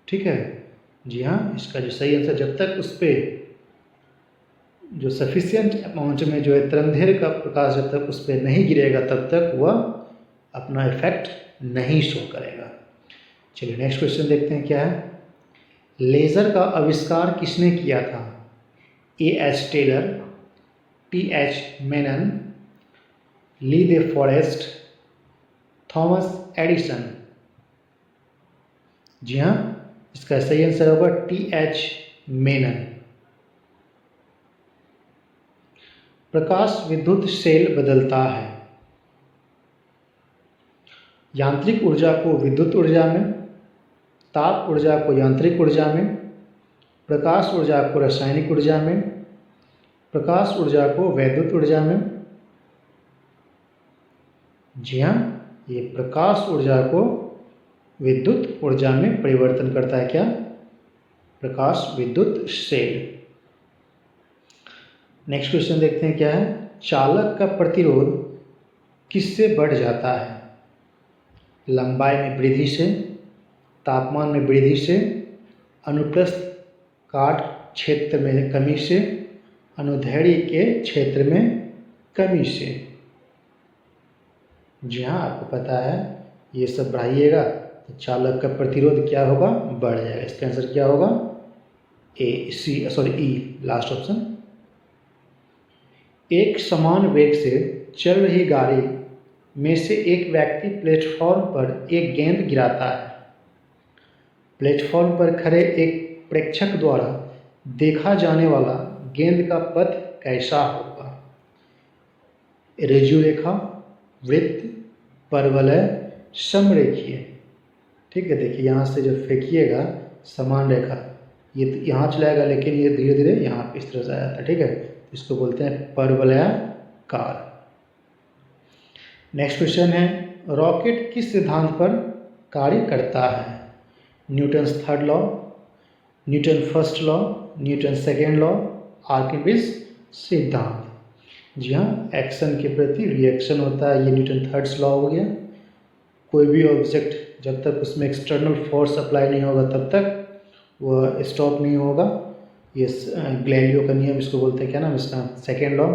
ठीक है, जी हाँ, इसका जो सही आंसर जब तक उस पर जो सफिशिएंट अमाउंट में जो है तरंगधैर्य का प्रकाश जब तक उस पर नहीं गिरेगा तब तक वह अपना इफेक्ट नहीं शो करेगा। चलिए नेक्स्ट क्वेश्चन देखते हैं क्या है। लेज़र का आविष्कार किसने किया था? A.H. Taylor, T.H. Menon, Lee de Forest, Thomas Edison. जी हाँ, इसका सही आंसर होगा T.H. मेनन। प्रकाश विद्युत सेल बदलता है, यांत्रिक ऊर्जा को विद्युत ऊर्जा में, ताप ऊर्जा को यांत्रिक ऊर्जा में, प्रकाश ऊर्जा को रासायनिक ऊर्जा में, प्रकाश ऊर्जा को वैद्युत ऊर्जा में। जी हाँ, ये प्रकाश ऊर्जा को विद्युत ऊर्जा में परिवर्तन करता है। क्या? प्रकाश विद्युत सेल। नेक्स्ट क्वेश्चन देखते हैं क्या है। चालक का प्रतिरोध किससे बढ़ जाता है? लंबाई में वृद्धि से, तापमान में वृद्धि से, अनुप्रस्थ काट क्षेत्र में कमी से, अनुदैर्ध्य के क्षेत्र में कमी से। जी हाँ, आपको पता है ये सब बढ़ाइएगा तो चालक का प्रतिरोध क्या होगा, बढ़ जाएगा। इसका आंसर क्या होगा, ई, लास्ट ऑप्शन। एक समान वेग से चल रही गाड़ी में से एक व्यक्ति प्लेटफॉर्म पर एक गेंद गिराता है। प्लेटफॉर्म पर खड़े एक प्रेक्षक द्वारा देखा जाने वाला गेंद का पथ कैसा होगा? रेज्यू रेखा, वृत्त, परवलय, समरेखीय। ठीक है, देखिए यहाँ से जब फेंकिएगा समान रेखा, ये यहाँ चलाएगा लेकिन ये धीरे धीरे यहाँ इस तरह से आ जाता है। ठीक है, इसको बोलते हैं परवलयाकार। नेक्स्ट क्वेश्चन है, रॉकेट किस सिद्धांत पर कार्य करता है? Newton's third law, Newton first law, Newton second law, Archimedes सिद्धांत। जी हाँ, एक्शन के प्रति रिएक्शन होता है, ये न्यूटन थर्ड्स लॉ हो गया। कोई भी ऑब्जेक्ट जब तक उसमें एक्सटर्नल फोर्स अप्लाई नहीं होगा तब तक वह स्टॉप नहीं होगा। ये गैलीलियो का नियम, इसको बोलते हैं क्या नाम इसका, सेकेंड लॉ।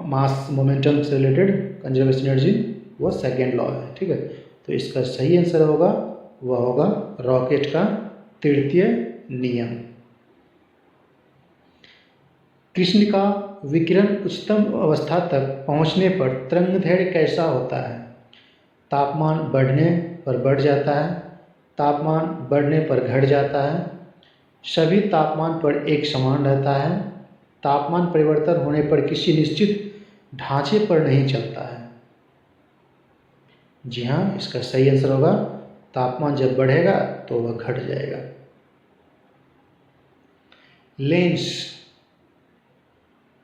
मास मोमेंटम से रिलेटेड कंजर्वेशन एनर्जी, वो सेकेंड लॉ है। ठीक है, तो इसका सही आंसर होगा वह होगा रॉकेट का तृतीय नियम। कृष्ण का विकिरण उच्चतम अवस्था तक पहुंचने पर तरंगदैर्घ्य कैसा होता है? तापमान बढ़ने पर बढ़ जाता है, तापमान बढ़ने पर घट जाता है, सभी तापमान पर एक समान रहता है, तापमान परिवर्तन होने पर किसी निश्चित ढांचे पर नहीं चलता है। जी हाँ, इसका सही आंसर होगा तापमान जब बढ़ेगा तो वह घट जाएगा। लेंस,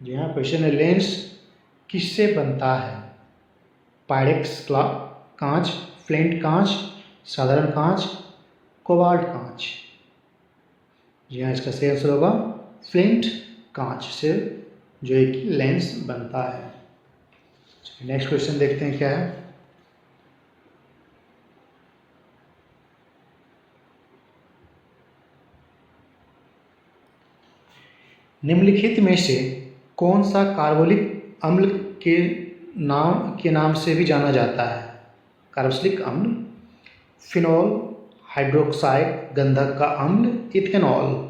जी हाँ, क्वेश्चन है लेंस किससे बनता है? पायरेक्स कांच, फ्लिंट कांच, साधारण कांच, कोबाल्ट कांच। जी हाँ, इसका सही आंसर होगा फ्लिंट कांच से जो एक लेंस बनता है। नेक्स्ट क्वेश्चन देखते हैं क्या है। निम्नलिखित में से कौन सा कार्बोलिक अम्ल के नाम से भी जाना जाता है? कार्बोक्सिलिक अम्ल, फिनॉल, हाइड्रोक्साइड गंधक का अम्ल, इथेनॉल।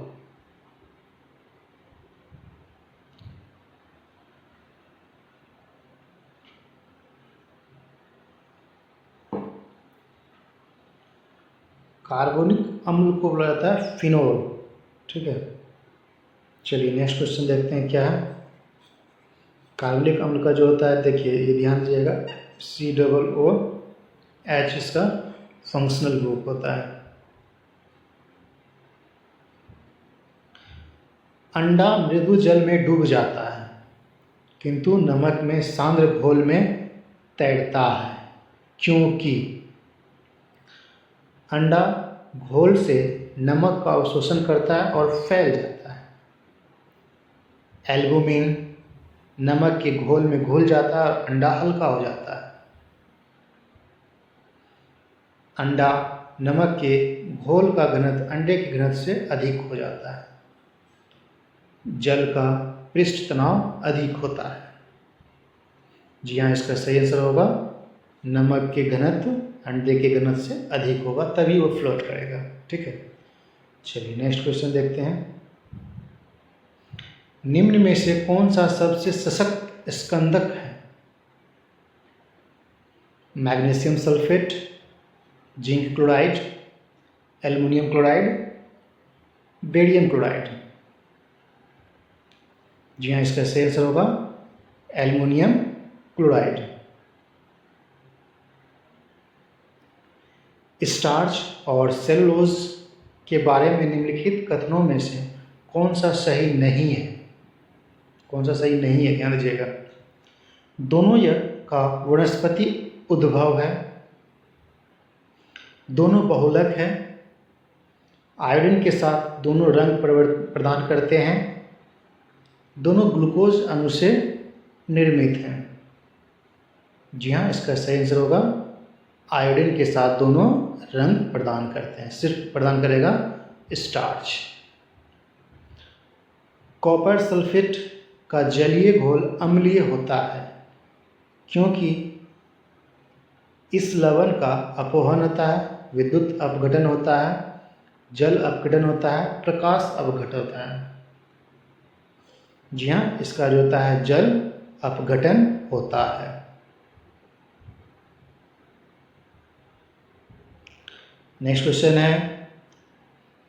कार्बोनिक अम्ल को बोला जाता है फिनॉल। ठीक है, चलिए नेक्स्ट क्वेश्चन देखते हैं क्या है। कार्बोनिक अम्ल का जो होता है, देखिए ये ध्यान दीजिएगा, COOH इसका फंक्शनल ग्रुप होता है। अंडा मृदु जल में डूब जाता है किंतु नमक में सांद्र घोल में तैरता है, क्योंकि अंडा घोल से नमक का अवशोषण करता है और फैल जाता है। एल्बुमिन नमक के घोल में घुल जाता है और अंडा हल्का हो जाता है। अंडा नमक के घोल का घनत्व अंडे के घनत्व से अधिक हो जाता है। जल का पृष्ठ तनाव अधिक होता है। जी हाँ, इसका सही आंसर होगा नमक के घनत्व अंडे के घनत्व से अधिक होगा, तभी वो फ्लोट करेगा। ठीक है, चलिए नेक्स्ट क्वेश्चन देखते हैं। निम्न में से कौन सा सबसे सशक्त स्कंदक है? Magnesium sulphate, zinc chloride, aluminium chloride, barium chloride. जी हाँ, इसका सही आंसर होगा एल्युमिनियम क्लोराइड। स्टार्च और सेलुलोज के बारे में निम्नलिखित कथनों में से कौन सा सही नहीं है? कौन सा सही नहीं है, ध्यान दीजिएगा। दोनों का वनस्पति उद्भव है, दोनों बहुलक है, आयोडीन के साथ दोनों रंग प्रदान करते हैं, दोनों ग्लूकोज अणु से निर्मित हैं। जी हाँ, इसका सही आंसर होगा आयोडीन के साथ दोनों रंग प्रदान करते हैं, सिर्फ प्रदान करेगा स्टार्च। कॉपर सल्फेट का जलीय घोल अम्लीय होता है क्योंकि इस लवण का अपवहन होता है, विद्युत अपघटन होता है, जल अपघटन होता है, प्रकाश अपघटन होता है। जी हाँ, इसका जो होता है जल अपघटन होता है। नेक्स्ट क्वेश्चन है,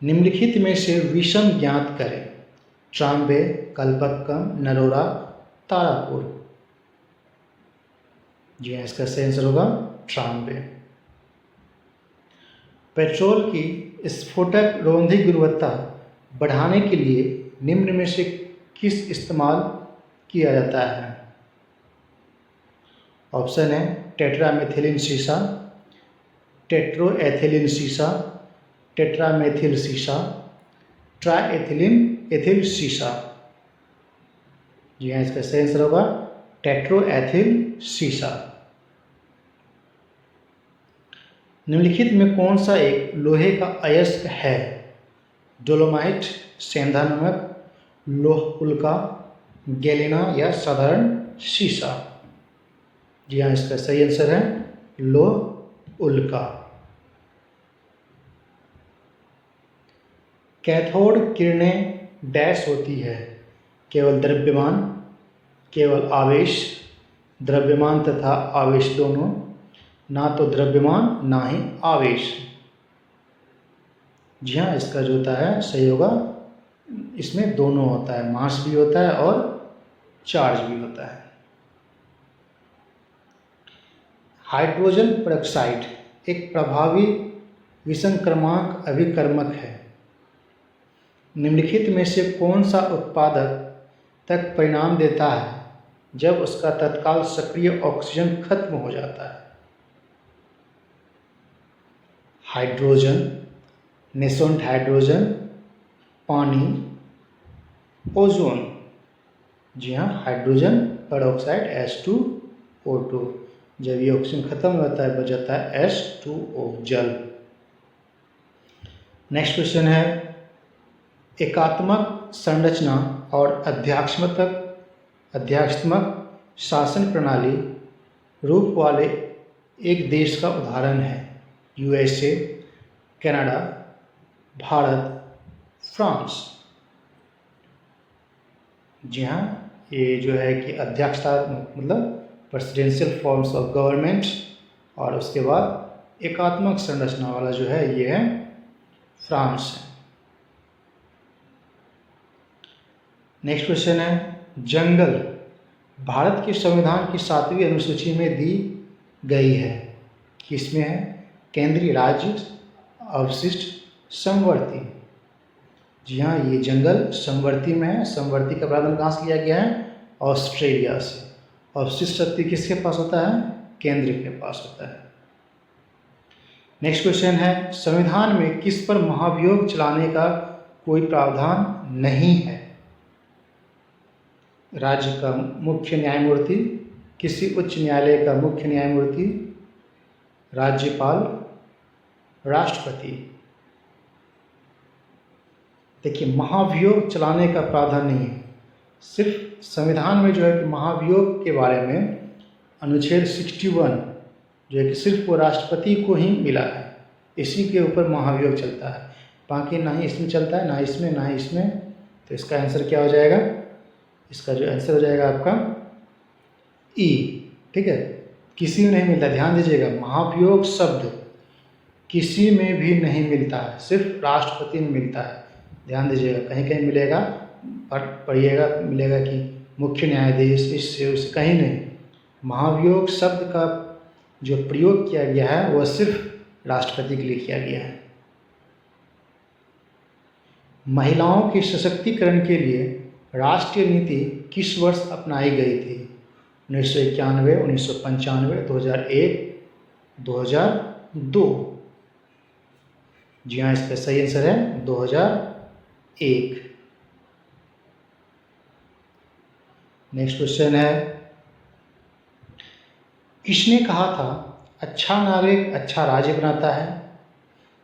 निम्नलिखित में से विषम ज्ञात करें। ट्राम्बे, कल्पक्कम, नरोरा, तारापुर। जी हाँ, इसका सही आंसर होगा ट्राम्बे। पेट्रोल की स्फोटक रोधी गुणवत्ता बढ़ाने के लिए निम्न में से किस इस्तेमाल किया जाता है? ऑप्शन है टेट्रामेथिलीन सीसा, टेट्रोएथिलीन सीसा, टेट्रामेथिल सीसा, ट्राइएथिलीन एथिल सीसा। जी हाँ, इसका सही आंसर होगा टेट्रोएथिल सीसा। निम्नलिखित में कौन सा एक लोहे का अयस्क है? डोलोमाइट, सेंधा नमक, लोह उल्का, गैलेना या साधारण सीसा। जी हाँ, इसका सही आंसर है लोह उल्का। कैथोड किरणें डैश होती है? केवल द्रव्यमान, केवल आवेश, द्रव्यमान तथा आवेश दोनों, ना तो द्रव्यमान ना ही आवेश। जी हाँ, इसका जो होता है सही होगा, इसमें दोनों होता है, मास भी होता है और चार्ज भी होता है। हाइड्रोजन पेरोक्साइड एक प्रभावी विसंक्रमक अभिकर्मक है। निम्नलिखित में से कौन सा उत्पादक तक परिणाम देता है जब उसका तत्काल सक्रिय ऑक्सीजन खत्म हो जाता है? हाइड्रोजन, नेसोंट हाइड्रोजन, पानी, ओजोन। जी हाँ, हाइड्रोजन पेरोक्साइड H2O2, जब ये ऑक्सीजन खत्म हो जाता है बच जाता है H2O, जल। नेक्स्ट क्वेश्चन है, एकात्मक संरचना और अध्यात्मक शासन प्रणाली रूप वाले एक देश का उदाहरण है। USA, Canada, Bharat, France. जी हाँ, ये जो है कि अध्यक्षता मतलब प्रेसिडेंशियल फॉर्म्स ऑफ गवर्नमेंट, और उसके बाद एकात्मक संरचना वाला जो है ये है फ्रांस है। नेक्स्ट क्वेश्चन है, जंगल भारत के संविधान की 7वीं अनुसूची में दी गई है, किसमें है? केंद्रीय, राज्य, अवशिष्ट, समवर्ती। जी हाँ, ये जंगल समवर्ती में है। समवर्ती का प्रावधान कहाँ से लिया गया है? ऑस्ट्रेलिया से। अवशिष्ट शक्ति किसके पास होता है? केंद्र के पास होता है। नेक्स्ट क्वेश्चन है, संविधान में किस पर महाभियोग चलाने का कोई प्रावधान नहीं है? राज्य का मुख्य न्यायमूर्ति, किसी उच्च न्यायालय का मुख्य न्यायमूर्ति, राज्यपाल, राष्ट्रपति। देखिए, महाभियोग चलाने का प्रावधान नहीं है। सिर्फ संविधान में जो है कि महाभियोग के बारे में अनुच्छेद 61 जो है कि सिर्फ वो राष्ट्रपति को ही मिला है, इसी के ऊपर महाभियोग चलता है। बाकी ना ही इसमें चलता है, ना इसमें, ना ही इसमें। तो इसका आंसर क्या हो जाएगा? इसका जो आंसर हो जाएगा आपका ई। ठीक है, किसी में नहीं मिलता। ध्यान दीजिएगा, महाभियोग शब्द किसी में भी नहीं मिलता है, सिर्फ राष्ट्रपति में मिलता है। ध्यान दीजिएगा, कहीं कहीं मिलेगा, पढ़िएगा, मिलेगा कि मुख्य न्यायाधीश, इससे उससे, कहीं नहीं। महाभियोग शब्द का जो प्रयोग किया गया है वह सिर्फ राष्ट्रपति के लिए किया गया है। महिलाओं के सशक्तिकरण के लिए राष्ट्रीय नीति किस वर्ष अपनाई गई थी? 1991, 1995, 2001, 2002। जी हाँ, इसका सही आंसर है 2001। नेक्स्ट क्वेश्चन है, किसने कहा था अच्छा नागरिक अच्छा राज्य बनाता है,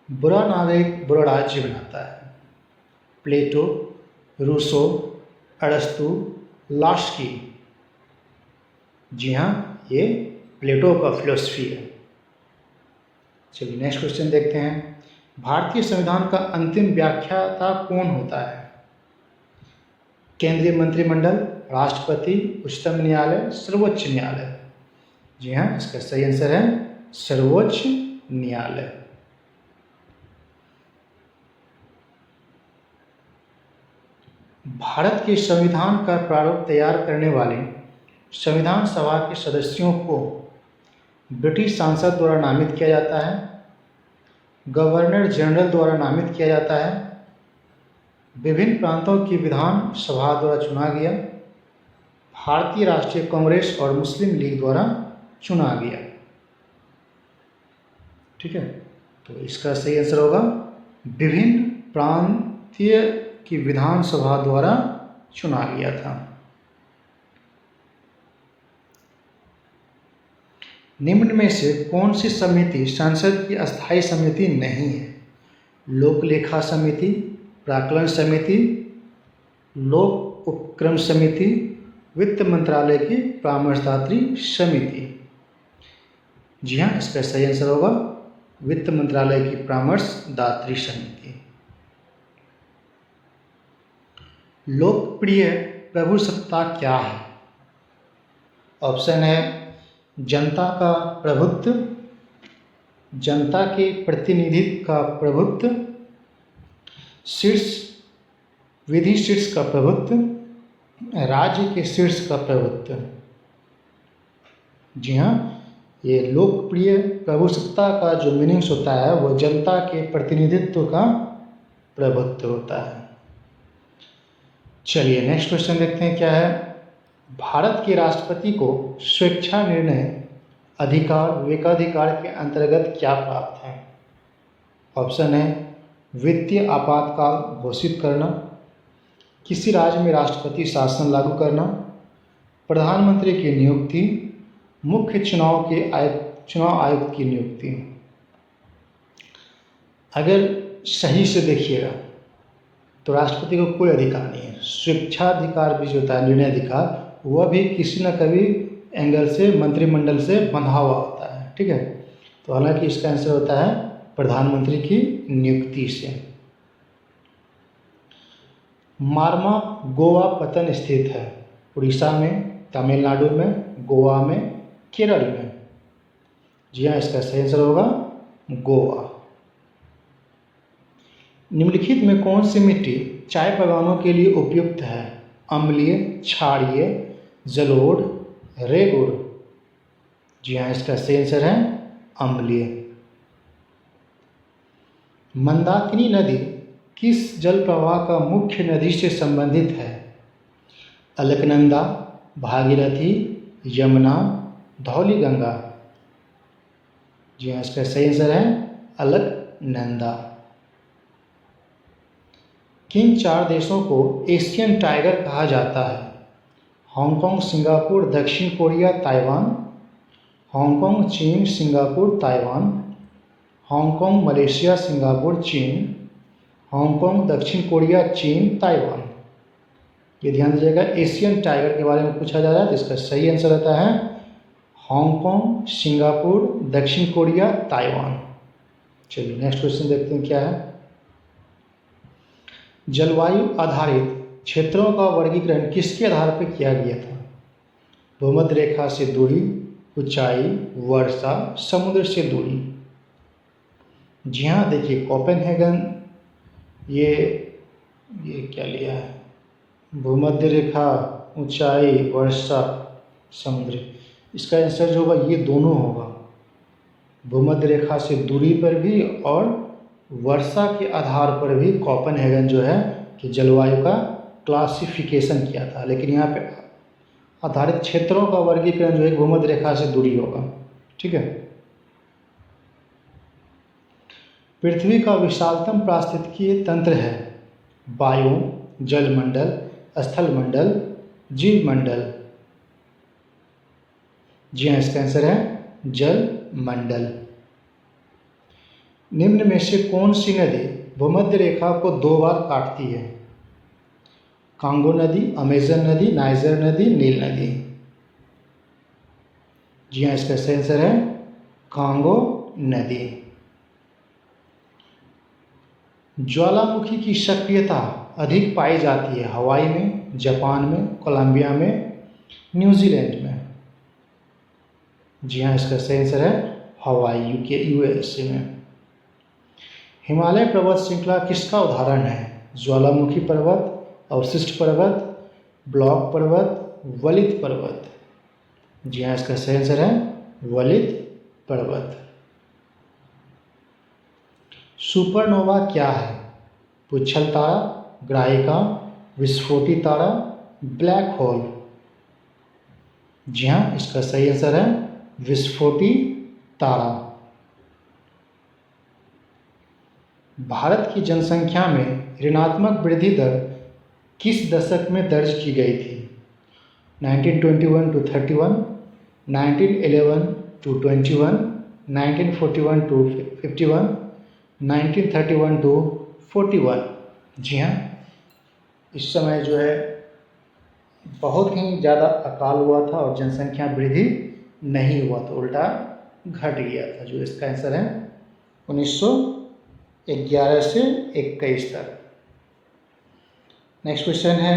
बुरा नागरिक बुरा राज्य बनाता है। प्लेटो, रूसो, अरस्तु, लास्की। जी हाँ, ये प्लेटो का फिलॉसफी है। चलिए नेक्स्ट क्वेश्चन देखते हैं। भारतीय संविधान का अंतिम व्याख्याता कौन होता है? केंद्रीय मंत्रिमंडल, राष्ट्रपति, उच्चतम न्यायालय, सर्वोच्च न्यायालय। जी हाँ, इसका सही आंसर है सर्वोच्च न्यायालय। भारत के संविधान का प्रारूप तैयार करने वाले संविधान सभा के सदस्यों को ब्रिटिश सांसद द्वारा नामित किया जाता है, गवर्नर जनरल द्वारा नामित किया जाता है, विभिन्न प्रांतों की विधान सभा द्वारा चुना गया, भारतीय राष्ट्रीय कांग्रेस और मुस्लिम लीग द्वारा चुना गया। ठीक है, तो इसका सही आंसर होगा विभिन्न प्रांतीय की विधान सभा द्वारा चुना गया था। निम्न में से कौन सी समिति संसद की अस्थायी समिति नहीं है? लोक लेखा समिति, प्राक्कलन समिति, लोक उपक्रम समिति, वित्त मंत्रालय की परामर्शदात्री समिति। जी हाँ, इसका सही आंसर होगा वित्त मंत्रालय की परामर्शदात्री समिति। लोकप्रिय प्रभुसत्ता क्या है? ऑप्शन है जनता का प्रभुत्व, जनता के प्रतिनिधित्व का प्रभुत्व, शीर्ष विधि शीर्ष का प्रभुत्व, राज्य के शीर्ष का प्रभुत्व। जी हाँ, ये लोकप्रिय प्रभुसत्ता का जो मीनिंग्स होता है वो जनता के प्रतिनिधित्व का प्रभुत्व होता है। चलिए नेक्स्ट क्वेश्चन देखते हैं क्या है। भारत के राष्ट्रपति को स्वेच्छा निर्णय अधिकार विवेकाधिकार के अंतर्गत क्या प्राप्त है? ऑप्शन है वित्तीय आपातकाल घोषित करना, किसी राज्य में राष्ट्रपति शासन लागू करना, प्रधानमंत्री की नियुक्ति, मुख्य चुनाव आयुक्त की नियुक्ति। अगर सही से देखिएगा तो राष्ट्रपति को कोई अधिकार नहीं है। स्वेच्छाधिकार भी जो होता है, निर्णय अधिकार, वह भी किसी न कभी एंगल से मंत्रिमंडल से बंधा हुआ होता है। ठीक है, तो हालांकि इसका आंसर होता है प्रधानमंत्री की नियुक्ति से। मार्मा गोवा पत्तन स्थित है? उड़ीसा में, तमिलनाडु में, गोवा में, केरल में। जी हाँ, इसका सही आंसर होगा गोवा। निम्नलिखित में कौन सी मिट्टी चाय बागानों के लिए उपयुक्त है? अम्लीय, क्षारीय, जलोढ़, रेगुड़। जी हाँ, इसका सही आंसर है अम्लीय। मंदाकिनी नदी किस जल प्रवाह का मुख्य नदी से संबंधित है? अलकनंदा, भागीरथी, यमुना, धौलीगंगा। जी हाँ, इसका सही आंसर है अलकनंदा। किन 4 देशों को एशियन टाइगर कहा जाता है? हांगकांग, सिंगापुर, दक्षिण कोरिया, ताइवान। हांगकांग, चीन, Singapore, Taiwan. Hong Kong, Malaysia, Singapore, चीन। हांगकांग, दक्षिण कोरिया, चीन, ताइवान। ये ध्यान दीजिएगा, एशियन टाइगर के बारे में पूछा जा रहा है तो इसका सही आंसर रहता है हांगकांग, सिंगापुर, दक्षिण कोरिया, ताइवान। चलिए नेक्स्ट क्वेश्चन देखते हैं क्या है। जलवायु आधारित क्षेत्रों का वर्गीकरण किसके आधार पर किया गया था? भूमध्य रेखा से दूरी, ऊंचाई, वर्षा, समुद्र से दूरी। जी हाँ, देखिए कोपेनहेगन ये क्या लिया है? भूमध्य रेखा, ऊंचाई, वर्षा, समुद्र। इसका आंसर जो होगा ये दोनों होगा, भूमध्य रेखा से दूरी पर भी और वर्षा के आधार पर भी कोपेनहेगन जो है कि जलवायु का क्लासिफिकेशन किया था। लेकिन यहाँ पे आधारित क्षेत्रों का वर्गीकरण जो है भूमध्य रेखा से दूरी होगा। ठीक है, पृथ्वी का विशालतम पारिस्थितिकीय तंत्र है? वायु, जलमंडल, स्थलमंडल, जीवमंडल। जी हाँ, इसका आंसर है जल मंडल। निम्न में से कौन सी नदी भूमध्य रेखा को 2 बार काटती है? कांगो नदी, अमेजन नदी, नाइजर नदी, नील नदी। जी हाँ, इसका सही आंसर है कांगो नदी। ज्वालामुखी की सक्रियता अधिक पाई जाती है हवाई में, जापान में, कोलंबिया में, न्यूजीलैंड में। जी हाँ, इसका सही आंसर है हवाई, यूएसए में। हिमालय पर्वत श्रृंखला किसका उदाहरण है? ज्वालामुखी पर्वत, अवशिष्ट पर्वत, ब्लॉक पर्वत, वलित पर्वत। जी हाँ, इसका सही आंसर है वलित पर्वत। सुपरनोवा क्या है? पुच्छल तारा, ग्राहिका, विस्फोटी तारा, ब्लैक होल। जी हाँ, इसका सही आंसर है विस्फोटी तारा। भारत की जनसंख्या में ऋणात्मक वृद्धि दर किस दशक में दर्ज की गई थी? 1921 to 31, 1911 to 21, 1941 to 51, 1931 to 41। जी हाँ, इस समय जो है बहुत ही ज़्यादा अकाल हुआ था और जनसंख्या वृद्धि नहीं हुआ था, उल्टा घट गया था। जो इसका आंसर है 1911 से 21 तक। नेक्स्ट क्वेश्चन है,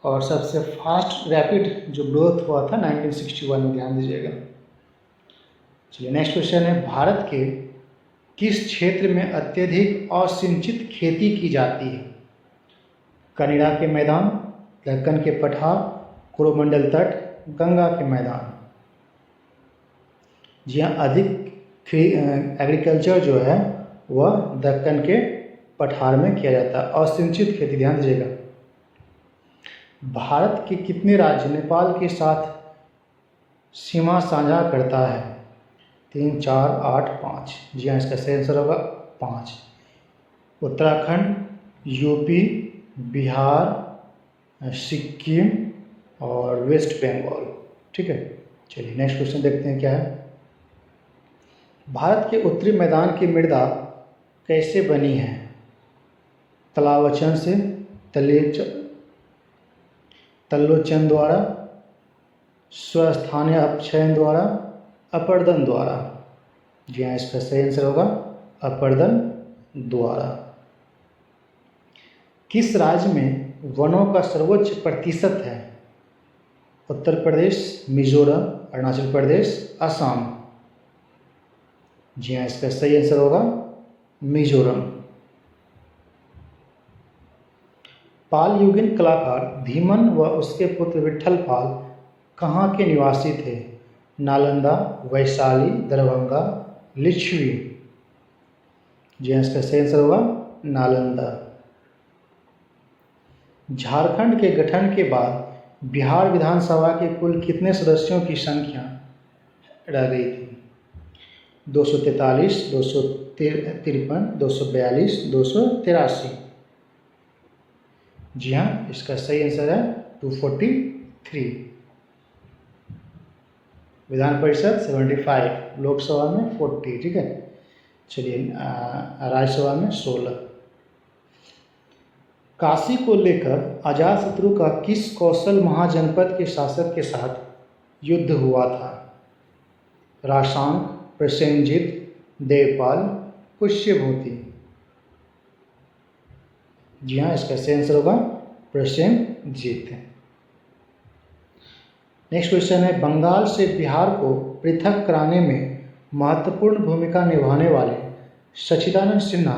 और सबसे फास्ट रैपिड जो ग्रोथ हुआ था 1961 में, ध्यान दीजिएगा। चलिए नेक्स्ट क्वेश्चन है, भारत के किस क्षेत्र में अत्यधिक असिंचित खेती की जाती है? कनिरा के मैदान, दक्कन के पठार, कोरोमंडल तट, गंगा के मैदान। जी हाँ, अधिक एग्रीकल्चर जो है वह दक्कन के पठार में किया जाता है, असिंचित खेती। ध्यान दीजिएगा। भारत के कितने राज्य नेपाल के साथ सीमा साझा करता है? 3, 4, 8, 5। जी हाँ, इसका सही आंसर होगा 5। उत्तराखंड, यूपी, बिहार, सिक्किम और वेस्ट बंगाल। ठीक है, चलिए नेक्स्ट क्वेश्चन देखते हैं क्या है। भारत के उत्तरी मैदान की मृदा कैसे बनी है? तलावचन से, तल्लोचन द्वारा, स्वस्थानीय अपक्षयन द्वारा, अपर्दन द्वारा। जी हाँ, इसका सही आंसर होगा अपर्दन द्वारा। किस राज्य में वनों का सर्वोच्च प्रतिशत है? उत्तर प्रदेश, मिजोरम, अरुणाचल प्रदेश, असम। जी हाँ, इसका सही आंसर होगा मिजोरम। पाल युगीन कलाकार धीमन व उसके पुत्र विट्ठल पाल कहाँ के निवासी थे? नालंदा, वैशाली, दरभंगा, लिच्छवी। जी हाँ, इसका सही आंसर होगा नालंदा। झारखंड के गठन के बाद बिहार विधानसभा के कुल कितने सदस्यों की संख्या रह गई थी? 243, 253, 242, 283। जी हाँ, इसका सही आंसर है 243। विधान परिषद 75, लोकसभा में 40। ठीक है, चलिए राज्यसभा में 16। काशी को लेकर अजातशत्रु का किस कौशल महाजनपद के शासक के साथ युद्ध हुआ था? राशांक, प्रसेनजित, देवपाल, पुष्यभूति। जी हाँ, इसका सही आंसर होगा प्रसेनजित। नेक्स्ट क्वेश्चन है, बंगाल से बिहार को पृथक कराने में महत्वपूर्ण भूमिका निभाने वाले सच्चिदानंद सिन्हा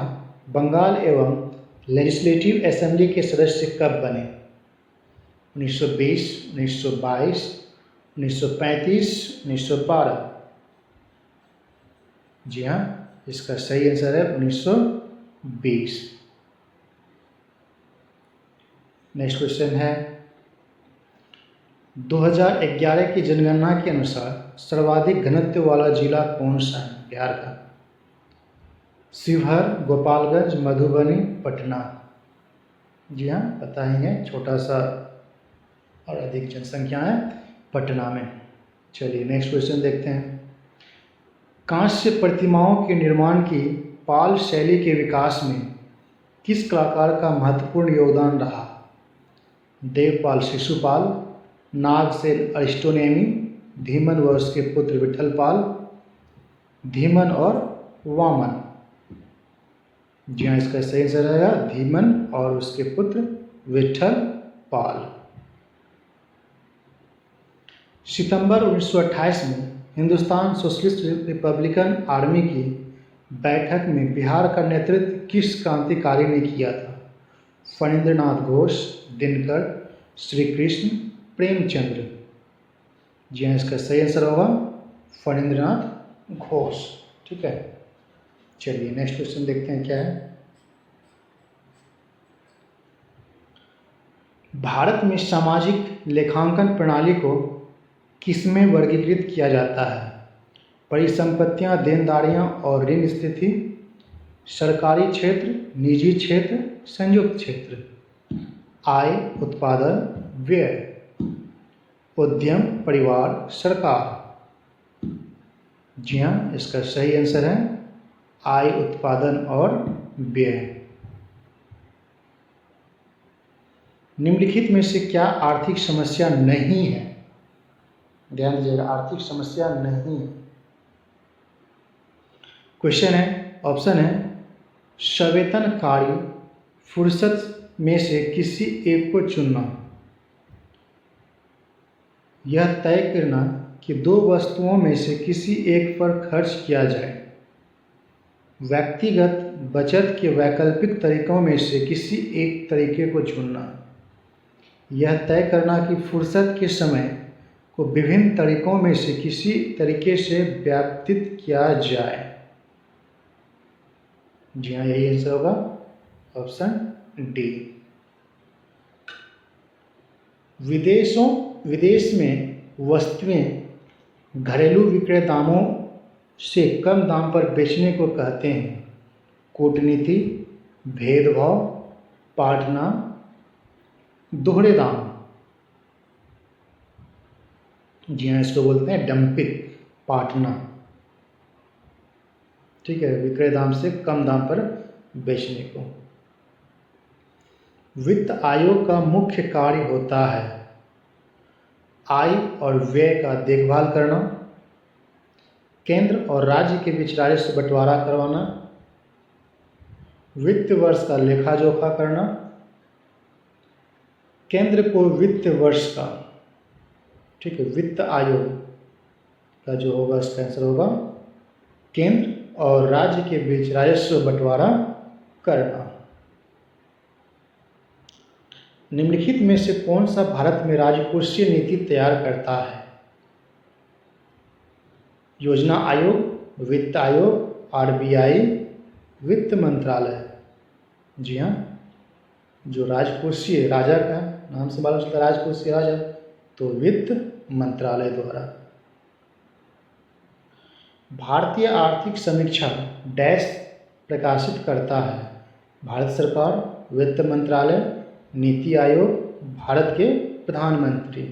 बंगाल एवं लेजिस्लेटिव असेंबली के सदस्य कब बने? 1920, 1922, 1935, 1912। जी हाँ, इसका सही आंसर है 1920। नेक्स्ट क्वेश्चन है, 2011 की जनगणना के अनुसार सर्वाधिक घनत्व वाला जिला कौन सा है बिहार का? शिवहर, गोपालगंज, मधुबनी, पटना। जी हाँ, पता ही है, छोटा सा और अधिक जनसंख्या है पटना में। चलिए नेक्स्ट क्वेश्चन देखते हैं। कांस्य प्रतिमाओं के निर्माण की पाल शैली के विकास में किस कलाकार का महत्वपूर्ण योगदान रहा? देवपाल शिशुपाल, नागसेन अरिस्टोनेमी, धीमन व उसके पुत्र विठलपाल, धीमन और वामन। जी हाँ, इसका सही आंसर रहेगा धीमन और उसके पुत्र विठलपाल। सितंबर 1928 में हिंदुस्तान सोशलिस्ट रिपब्लिकन आर्मी की बैठक में बिहार का नेतृत्व किस क्रांतिकारी ने किया था? फणींद्रनाथ घोष, दिनकर, श्री कृष्ण, प्रेमचंद्र। जी हाँ, इसका सही आंसर होगा फणींद्रनाथ घोष। ठीक है, चलिए नेक्स्ट क्वेश्चन देखते हैं क्या है। भारत में सामाजिक लेखांकन प्रणाली को किसमें वर्गीकृत किया जाता है? परिसंपत्तियां, देनदारियां और ऋण स्थिति, सरकारी क्षेत्र, निजी क्षेत्र, संयुक्त क्षेत्र। आय, उत्पादन, व्यय, उद्यम, परिवार, सरकार। जी हाँ, इसका सही आंसर है आय, उत्पादन और व्यय। निम्नलिखित में से क्या आर्थिक समस्या नहीं है? ध्यान दीजिएगा, आर्थिक समस्या नहीं है। क्वेश्चन है, ऑप्शन है सवेतनकारी फुर्सत में से किसी एक को चुनना, यह तय करना कि दो वस्तुओं में से किसी एक पर खर्च किया जाए, व्यक्तिगत बचत के वैकल्पिक तरीकों में से किसी एक तरीके को चुनना, यह तय करना कि फुर्सत के समय को विभिन्न तरीकों में से किसी तरीके से व्यतीत किया जाए। जी हाँ, यही आंसर होगा ऑप्शन डी। विदेश में वस्तुएं घरेलू विक्रय दामों से कम दाम पर बेचने को कहते हैं कूटनीति, भेदभाव, पाटना, दोहरे दाम। जी हाँ, इसको बोलते हैं डंपिंग, पाटना। ठीक है, विक्रय दाम से कम दाम पर बेचने को। वित्त आयोग का मुख्य कार्य होता है आय और व्यय का देखभाल करना, केंद्र और राज्य के बीच राजस्व बंटवारा करवाना, वित्त वर्ष का लेखा जोखा करना। केंद्र को वित्त वर्ष का, ठीक है, वित्त आयोग का जो होगा इसका आंसर होगा केंद्र और राज्य के बीच राजस्व बंटवारा करना। निम्नलिखित में से कौन सा भारत में राजकोषीय नीति तैयार करता है? योजना आयोग, वित्त आयोग, आरबीआई, वित्त मंत्रालय। जी हाँ, जो राजकोषीय, राजा का नाम से मालूम चलता है राजकोषीय राजा, तो वित्त मंत्रालय द्वारा। भारतीय आर्थिक समीक्षा डैश प्रकाशित करता है? भारत सरकार, वित्त मंत्रालय, नीति आयोग, भारत के प्रधानमंत्री।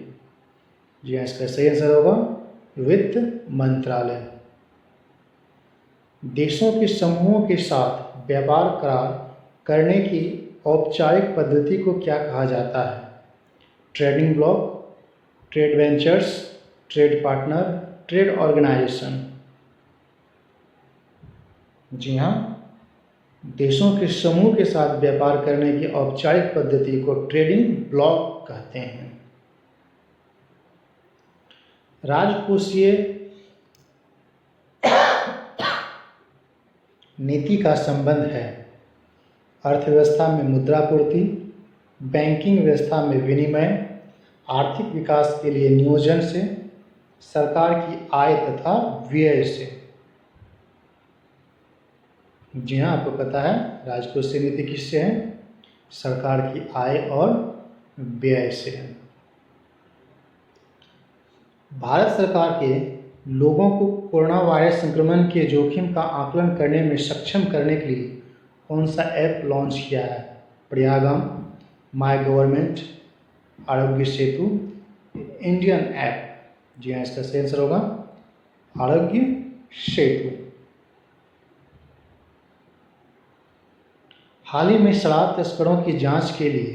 जी हाँ, इसका सही आंसर होगा वित्त मंत्रालय। देशों के समूहों के साथ व्यापार करार करने की औपचारिक पद्धति को क्या कहा जाता है? Trading block, trade ventures, trade partner, trade organisation. जी हाँ, देशों के समूह के साथ व्यापार करने की औपचारिक पद्धति को ट्रेडिंग ब्लॉक कहते हैं। राजकोषीय नीति का संबंध है अर्थव्यवस्था में मुद्रापूर्ति, बैंकिंग व्यवस्था में विनिमय, आर्थिक विकास के लिए नियोजन से, सरकार की आय तथा व्यय से। जी हाँ, आपको पता है राजकोषीय नीति किससे है? सरकार की आय और व्यय से है। भारत सरकार के लोगों को कोरोना वायरस संक्रमण के जोखिम का आकलन करने में सक्षम करने के लिए कौन सा ऐप लॉन्च किया है? प्रयागम, my government, Aarogya Setu, Indian app. जी हाँ, इसका सही आंसर होगा आरोग्य सेतु। हाल ही में शराब तस्करों की जांच के लिए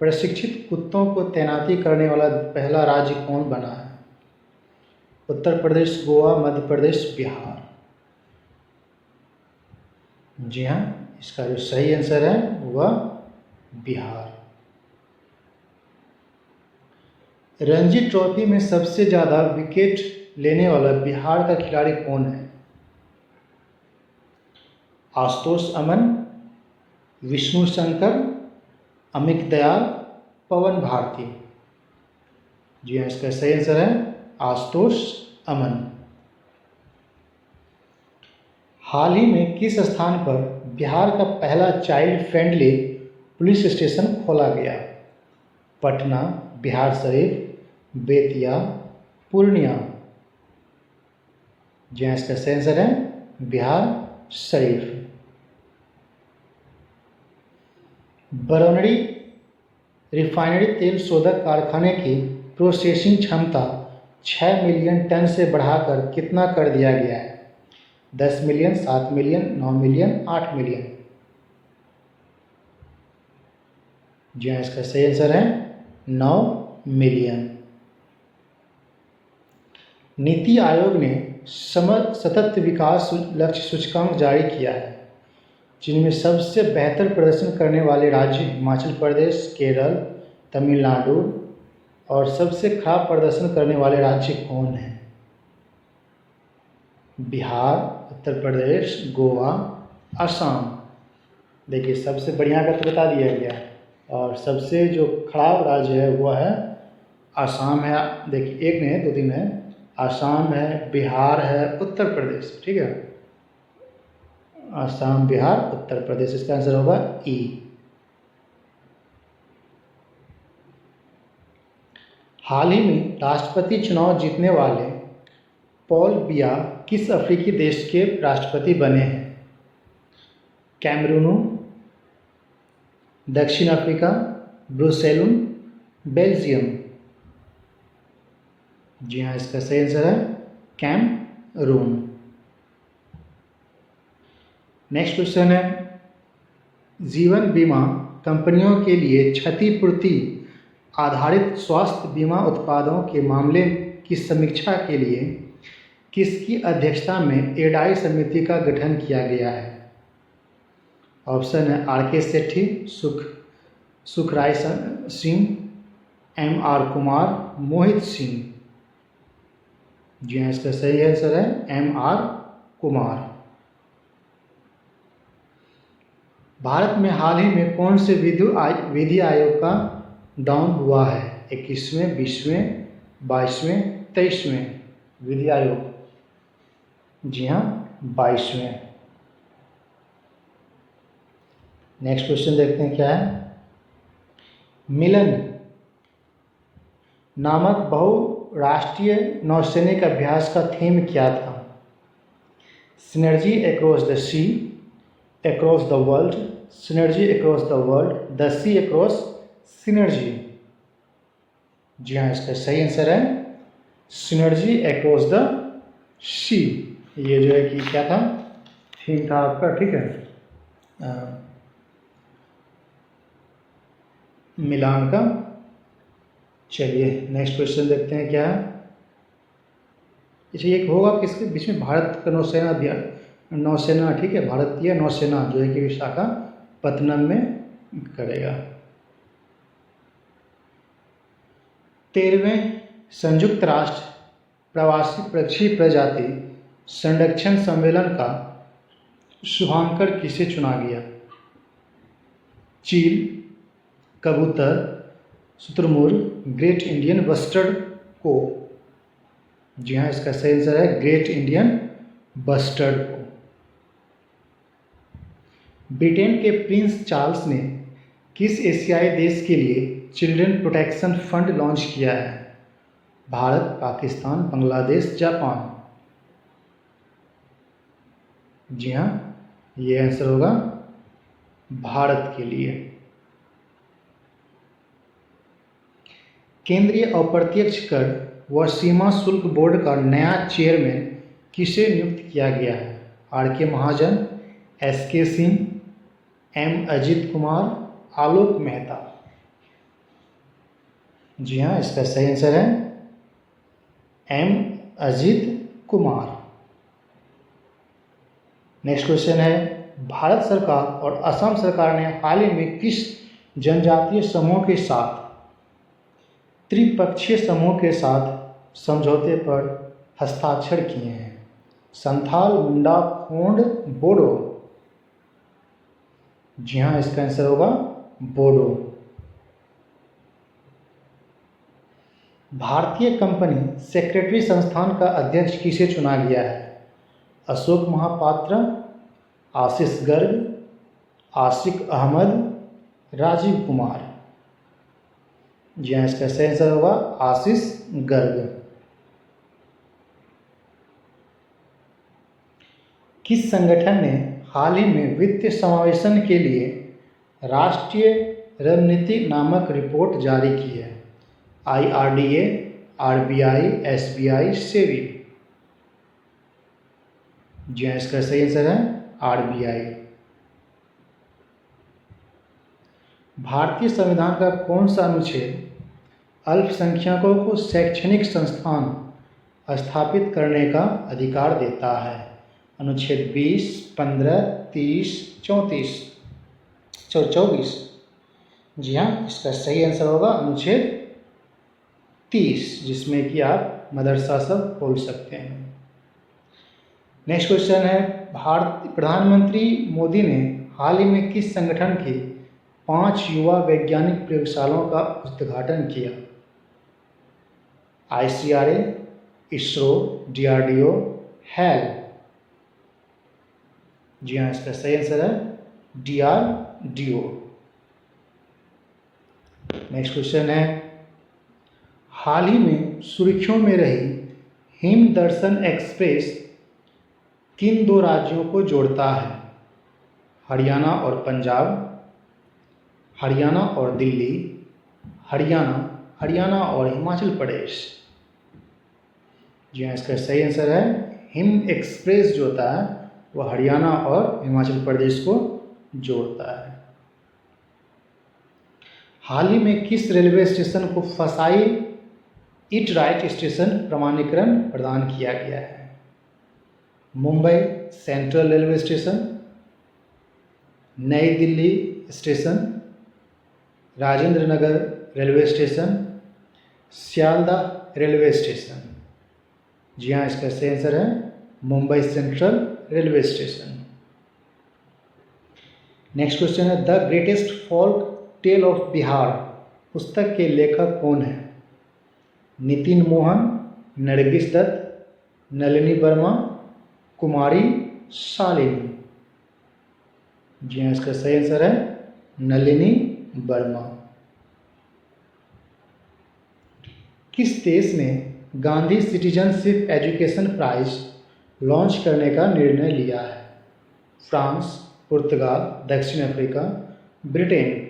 प्रशिक्षित कुत्तों को तैनाती करने वाला पहला राज्य कौन बना है? उत्तर प्रदेश, गोवा, मध्य प्रदेश, बिहार। जी हाँ, इसका जो सही आंसर है वह बिहार। रणजी ट्रॉफी में सबसे ज़्यादा विकेट लेने वाला बिहार का खिलाड़ी कौन है? आशुतोष अमन, विष्णु शंकर, अमित दयाल, पवन भारती। जी हाँ, इसका सही आंसर है आशुतोष अमन। हाल ही में किस स्थान पर बिहार का पहला चाइल्ड फ्रेंडली पुलिस स्टेशन खोला गया? पटना, बिहार शरीफ, बेतिया, पूर्णिया। जी हाँ, इसका सही आंसर है बिहार शरीफ। बरौनी रिफाइनरी तेल शोधक कारखाने की प्रोसेसिंग क्षमता 6 मिलियन टन से बढ़ाकर कितना कर दिया गया है? 10 मिलियन, 7 मिलियन, 9 मिलियन, 8 मिलियन। जी हाँ, इसका सही आंसर है 9 मिलियन। नीति आयोग ने सतत विकास लक्ष्य सूचकांक जारी किया है, जिनमें सबसे बेहतर प्रदर्शन करने वाले राज्य हिमाचल प्रदेश, केरल, तमिलनाडु और सबसे खराब प्रदर्शन करने वाले राज्य कौन हैं? बिहार, उत्तर प्रदेश, गोवा, असम। देखिए, सबसे बढ़िया का तो बता दिया गया और सबसे जो खराब राज्य है वो है असम है। देखिए, एक नहीं है, 2 3 है। असम है, बिहार है, उत्तर प्रदेश। ठीक है, असम, बिहार, उत्तर प्रदेश। इसका आंसर होगा ई। हाल ही में राष्ट्रपति चुनाव जीतने वाले पॉल बिया किस अफ्रीकी देश के राष्ट्रपति बने हैं? कैमरून, दक्षिण अफ्रीका, ब्रुसेल्स, बेल्जियम। जी हाँ, इसका सही आंसर है कैमरून। नेक्स्ट क्वेश्चन है, जीवन बीमा कंपनियों के लिए क्षतिपूर्ति आधारित स्वास्थ्य बीमा उत्पादों के मामले की समीक्षा के लिए किसकी अध्यक्षता में एडाई समिति का गठन किया गया है? ऑप्शन है आर के सेठी, सुखराय सिंह, एम आर कुमार, मोहित सिंह। जी हाँ, इसका सही आंसर है एम आर कुमार। भारत में हाल ही में कौन से विधि आयोग का डाउन हुआ है? 21वें, 20वें, 22वें, 23वें विधि आयोग? जी हाँ, 22वें। नेक्स्ट क्वेश्चन देखते हैं क्या है। मिलन नामक बहुराष्ट्रीय नौसैनिक अभ्यास का थीम क्या था? Synergy across the sea, across the world, synergy across the world, the sea across synergy. जी हाँ, इसका सही आंसर है सिनर्जी अक्रॉस द सी। ये जो है कि क्या था, थीम था आपका। ठीक है, मिलान का। चलिए नेक्स्ट क्वेश्चन देखते हैं क्या है। अच्छा, एक होगा किसके बीच में, भारत का नौसेना अभियान, नौसेना, ठीक है, भारतीय नौसेना जो है कि विशाखापत्तनम में करेगा। 13वें संयुक्त राष्ट्र प्रवासी पक्षी प्रजाति संरक्षण सम्मेलन का शुभांकर किसे चुना गया? चील, कबूतर, शुतुरमुर्ग, ग्रेट इंडियन बस्टर्ड को। जी हाँ, इसका सही आंसर है ग्रेट इंडियन बस्टर्ड को। ब्रिटेन के प्रिंस चार्ल्स ने किस एशियाई देश के लिए चिल्ड्रन प्रोटेक्शन फंड लॉन्च किया है? भारत, पाकिस्तान, बांग्लादेश, जापान। जी हाँ, ये आंसर होगा भारत के लिए। केंद्रीय अप्रत्यक्ष कर वह सीमा शुल्क बोर्ड का नया चेयरमैन किसे नियुक्त किया गया है? आर के Mahajan, S K Singh, M Ajit Kumar, Alok Mehta. जी हाँ, इसका सही आंसर है M Ajit Kumar. Next question है, भारत सरकार और असम सरकार ने हाल ही में किस जनजातीय समूह के साथ त्रिपक्षीय समूह के साथ समझौते पर हस्ताक्षर किए हैं? संथाल, मुंडा, फोंड, बोडो। जी हाँ, इसका आंसर होगा बोडो। भारतीय कंपनी सेक्रेटरी संस्थान का अध्यक्ष किसे चुना गया है? अशोक महापात्र, आशीष गर्ग, आशिक अहमद, राजीव कुमार। जी हाँ, इसका सही आंसर होगा आशीष गर्ग। किस संगठन ने हाल ही में वित्तीय समावेशन के लिए राष्ट्रीय रणनीति नामक रिपोर्ट जारी की है? IRDA, RBI, SBI, SEBI. जी हाँ, इसका सही आंसर है RBI। भारतीय संविधान का कौन सा अनुच्छेद अल्पसंख्यकों को शैक्षणिक संस्थान स्थापित करने का अधिकार देता है? अनुच्छेद 20, 15, 30, 34, 24। जी हाँ, इसका सही आंसर होगा अनुच्छेद 30, जिसमें कि आप मदरसा सब खोल सकते हैं। नेक्स्ट क्वेश्चन है, प्रधानमंत्री मोदी ने हाल ही में किस संगठन की 5 युवा वैज्ञानिक प्रयोगशालाओं का उद्घाटन किया? ICRA, ISRO, DRDO, HAL। जी हाँ, इसका सही आंसर है DRDO। नेक्स्ट क्वेश्चन है, हाल ही में सुर्खियों में रही हिम दर्शन एक्सप्रेस किन 2 राज्यों को जोड़ता है? हरियाणा और पंजाब, हरियाणा और दिल्ली, हरियाणा और हिमाचल प्रदेश। जी हाँ, इसका सही आंसर है हिम एक्सप्रेस जो होता है वह हरियाणा और हिमाचल प्रदेश को जोड़ता है। हाल ही में किस रेलवे स्टेशन को फसाई इट राइट स्टेशन प्रमाणीकरण प्रदान किया गया है? Mumbai central railway station, New Delhi station, Rajendra Nagar railway station, Sealdah railway station. जी हाँ, इसका सही आंसर है Mumbai central railway station. Next question है, the greatest folk tale of Bihar पुस्तक के लेखक कौन है? नितिन मोहन, नरगिस दत्त, नलिनी वर्मा, कुमारी शालिनी। जी हाँ, इसका सही आंसर है नलिनी वर्मा। किस देश ने Gandhi citizenship education prize launch करने का निर्णय लिया है? फ्रांस, पुर्तगाल, दक्षिण अफ्रीका, ब्रिटेन।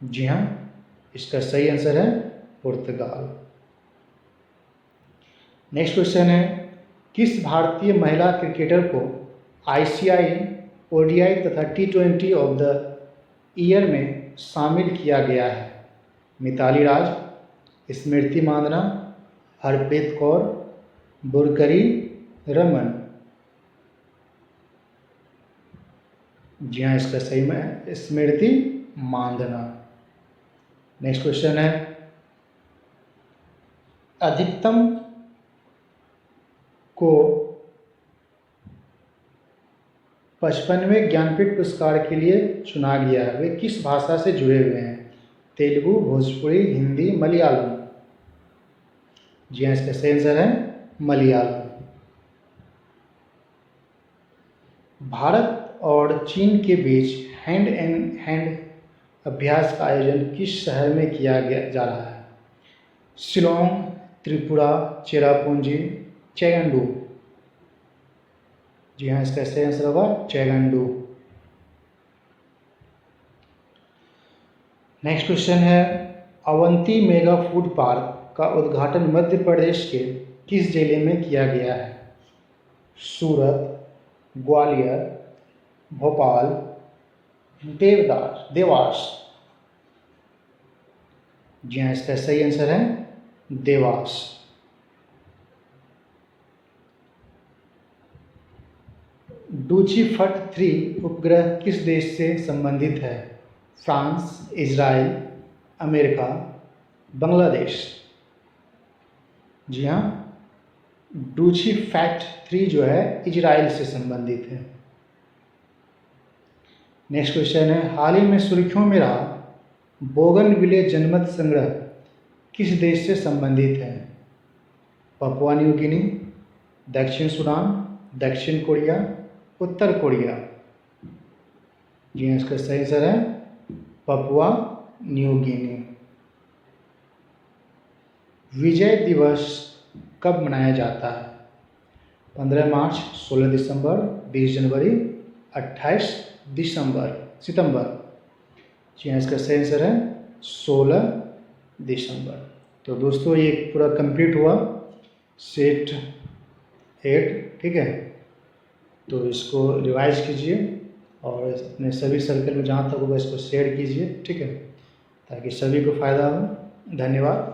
जी हाँ, इसका सही आंसर है पुर्तगाल। नेक्स्ट क्वेश्चन है, किस भारतीय महिला क्रिकेटर को ICI, ODI तथा T20 ऑफ द ईयर में शामिल किया गया है? मिताली राज, स्मृति मांदना, हरप्रीत कौर, बुरकरी रमन। जी हाँ, इसका सही में स्मृति मांदना। नेक्स्ट क्वेश्चन है, अधिकतम को 55वें ज्ञानपीठ पुरस्कार के लिए चुना गया है? वे किस भाषा से जुड़े हुए हैं? तेलुगु, भोजपुरी, हिंदी, मलयालम। जी हाँ, इसका सही आंसर है मलयालम। भारत और चीन के बीच हैंड एंड हैंड अभ्यास का आयोजन किस शहर में किया जा रहा है? शिलोंग, त्रिपुरा, चेरापूंजी, चेगंडू। जी हाँ, इसका सही आंसर होगा चेगंडू। नेक्स्ट क्वेश्चन है, अवंती मेगा फूड पार्क का उद्घाटन मध्य प्रदेश के किस जिले में किया गया है? सूरत, ग्वालियर, भोपाल, देवास। जी हाँ, इसका सही आंसर है देवास। डूचीफट 3 उपग्रह किस देश से संबंधित है? France, Israel, America, Bangladesh. जी हाँ, डूचीफैट 3 जो है इजराइल से संबंधित है। नेक्स्ट क्वेश्चन है, हाल ही में सुर्खियों में रहा बोगनविले जनमत संग्रह किस देश से संबंधित है? पपुआ न्यू गिनी, दक्षिण सूडान, दक्षिण कोरिया, उत्तर कोरिया। जी हाँ, इसका सही आंसर है पपुआ न्यू गिनी। विजय दिवस कब मनाया जाता है? 15 मार्च, 16 दिसंबर, 20 जनवरी, 28 सितंबर। जी हाँ, इसका सही आंसर है 16 दिसंबर। तो दोस्तों ये पूरा कंप्लीट हुआ सेट 8, ठीक है। तो इसको रिवाइज कीजिए और अपने सभी सर्कल में जहाँ तक होगा इसको शेयर कीजिए, ठीक है, ताकि सभी को फ़ायदा हो। धन्यवाद।